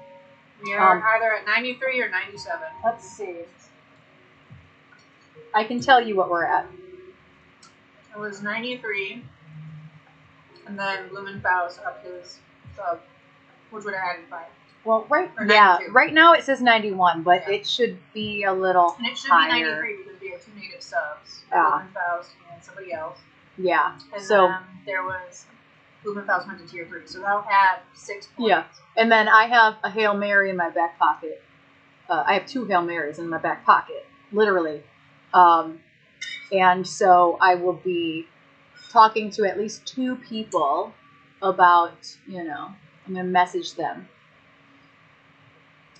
We are either at 93 or 97. Let's see. I can tell you what we're at. It was 93. And then Lumenfaust up his sub. which would have added 5. Well, Or 92. right now it says 91, but Yeah. it should be a little And it should higher. be 93 because we had 2 native subs. Yeah. Faust and somebody else. Yeah. And So then there was Faust went to tier 3. So that'll add 6 points. yeah. And then I have a Hail Mary in my back pocket. I have 2 Hail Marys in my back pocket, literally. And so I will be talking to at least 2 people about, I'm going to message them.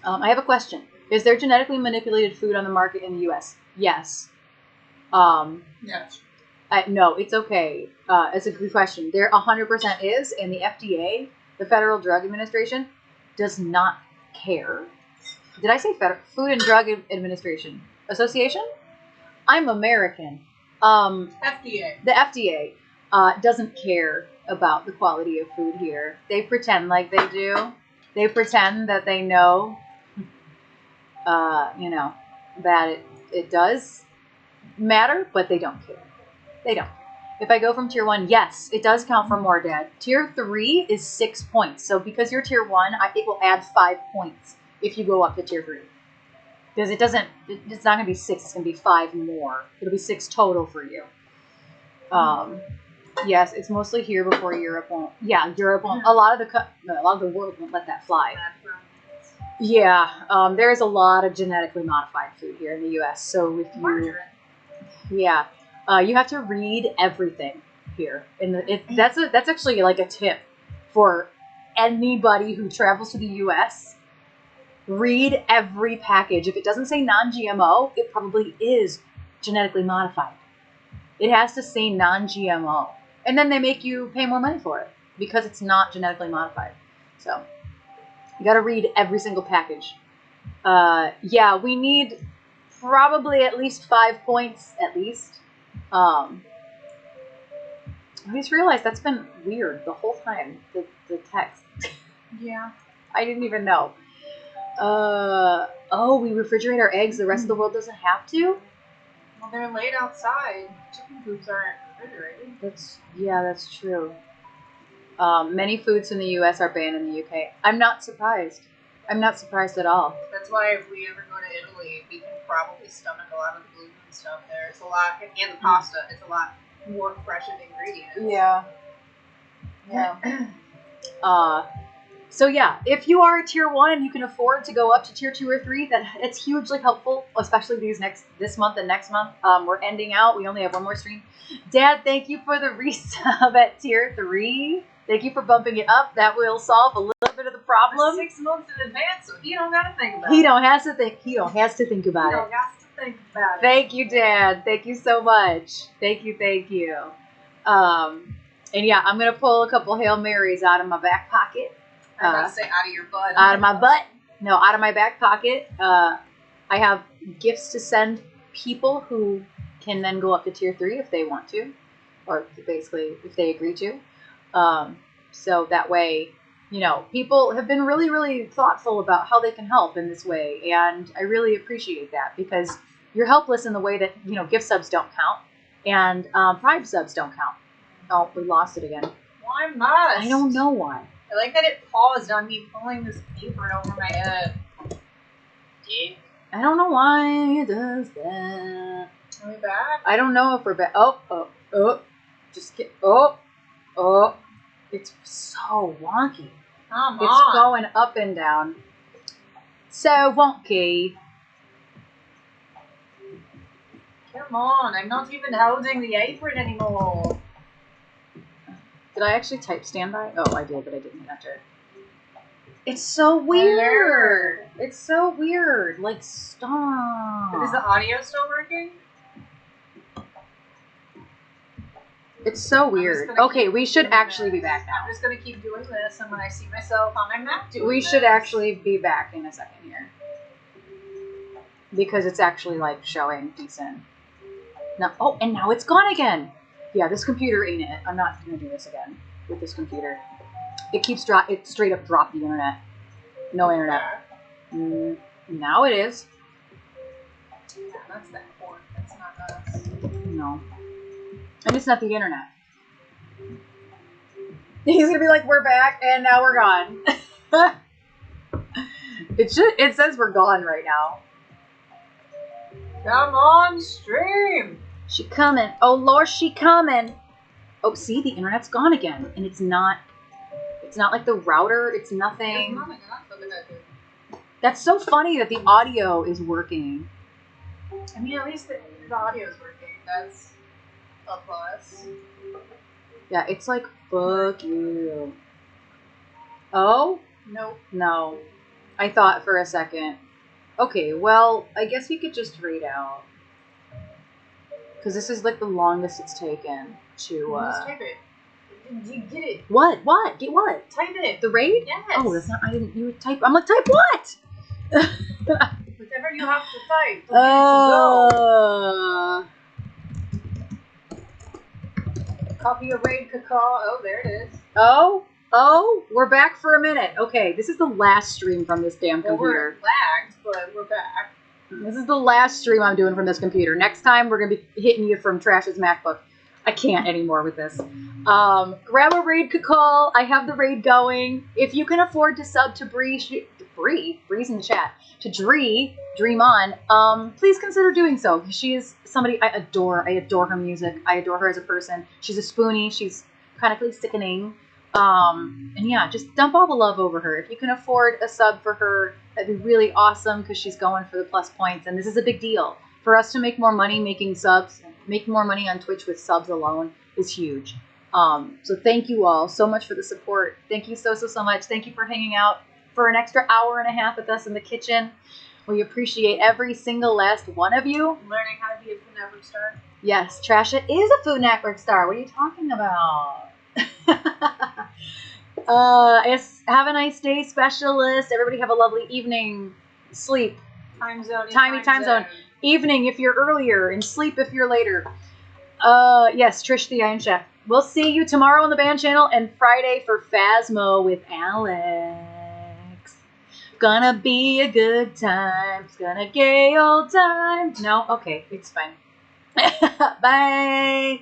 I have a question. Is there genetically manipulated food on the market in the U.S.? Yes. Yes. No, it's okay. It's a good question. There 100% is, and the FDA, the Federal Drug Administration, does not care. Did I say Food and Drug Administration Association? I'm American. FDA. The FDA doesn't care about the quality of food here. They pretend like they do. They pretend that they know, that it does matter, but they don't care. They don't. If I go from tier 1, yes, it does count for more, Dad. Tier 3 is 6 points. So because you're tier 1, it will add 5 points if you go up to tier 3. Because it's not going to be 6, it's going to be 5 more. It'll be 6 total for you. Yes, it's mostly here before Europe won't. Yeah, Europe won't. A lot of the world won't let that fly. Yeah, there is a lot of genetically modified food here in the U.S. So if you, Margarine. yeah, you have to read everything here. That's actually like a tip for anybody who travels to the U.S. Read every package. If it doesn't say non-GMO, it probably is genetically modified. It has to say non-GMO. And then they make you pay more money for it because it's not genetically modified. So you got to read every single package. Yeah, we need probably at least 5 points at least. I just realized that's been weird the whole time, the text. Yeah. I didn't even know. We refrigerate our eggs. The rest of the world doesn't have to? Well, they're laid outside. Chicken coops aren't refrigerated. That's true. Many foods in the U.S. are banned in the UK. I'm not surprised. I'm not surprised at all. That's why if we ever go to Italy, we can probably stomach a lot of the gluten stuff there. It's a lot, and the pasta, it's a lot more fresh of ingredients. Yeah. So yeah, if you are a tier 1 and you can afford to go up to tier 2 or 3, then it's hugely helpful, especially this month and next month. We're ending out. We only have one more stream. Dad, thank you for the resub at tier 3. Thank you for bumping it up. That will solve a little bit of the problem. 6 months in advance, so he don't gotta think about it. He don't has to think about it. Thank you, Dad. Thank you so much. Thank you. And yeah, I'm gonna pull a couple Hail Marys out of my back pocket. I was about to say out of your butt. Out of my butt. No, out of my back pocket. I have gifts to send people who can then go up to tier 3 if they want to, or basically if they agree to. So that way, people have been really, really thoughtful about how they can help in this way. And I really appreciate that because you're helpless in the way that, gift subs don't count and Prime subs don't count. Oh, we lost it again. Why not? I don't know why. I like that it paused on me pulling this apron over my head. Dick. I don't know why it does that. Are we back? I don't know if we're back. Just get. It's so wonky. Come It's on. going up and down. So wonky. Come on. I'm not even holding the apron anymore. Did I actually type standby? Oh, I did, but I didn't enter. It's so weird. It's so weird. Like, stop. But is the audio still working? It's so weird. Okay, we should actually be back I'm now. just going to keep doing this, and when I see myself on my map doing We this, should actually be back in a second here. Because it's actually, like, showing decent. No, and now it's gone again. Yeah, this computer ain't it. I'm not going to do this again with this computer. It straight up dropped the internet. No internet. Now it is. Yeah, that's that port. That's not us. No. And it's not the internet. He's going to be like, we're back, and now we're gone. It says we're gone right now. Come on, stream. She coming. Oh Lord, she coming. Oh, see, the internet's gone again, and it's not like the router. It's nothing. That's so funny that the audio is working. I mean, at least the audio's working. That's a plus. Yeah, it's like fuck you. Oh Nope. no, I thought for a second. Okay, well, I guess we could just read out. Because this is like the longest it's taken to, Just type it. You get it. What? What? Get what? Type it. The raid? Yes. Oh, that's not, I didn't, you would type, I'm like, type what? Whatever you have to type. Copy a raid cacao. Oh, there it is. Oh, we're back for a minute. Okay, this is the last stream from this damn Well, computer. we're lagged, but we're back. This is the last stream I'm doing from this computer. Next time, we're going to be hitting you from Trash's MacBook. I can't anymore with this. Grab a raid call. I have the raid going. If you can afford to sub to Bree's in the chat, to Dream On, please consider doing so. She is somebody I adore. I adore her music. I adore her as a person. She's a spoonie. She's chronically sickening. And yeah, just dump all the love over her. If you can afford a sub for her, that'd be really awesome because she's going for the plus points. And this is a big deal. For us to make more money making subs, making more money on Twitch with subs alone is huge. So thank you all so much for the support. Thank you so much. Thank you for hanging out for an extra hour and a half with us in the kitchen. We appreciate every single last one of you. Learning how to be a Food Network star. Yes, Trasha is a Food Network star. What are you talking about? Yes, have a nice day, specialist. Everybody have a lovely evening. Sleep. Time zone. Time zone. Evening if you're earlier, and sleep if you're later. Yes, Trish the Iron Chef. We'll see you tomorrow on the band channel and Friday for Phasmo with Alex. Gonna be a good time. It's gonna gay old time. No? Okay, it's fine. Bye.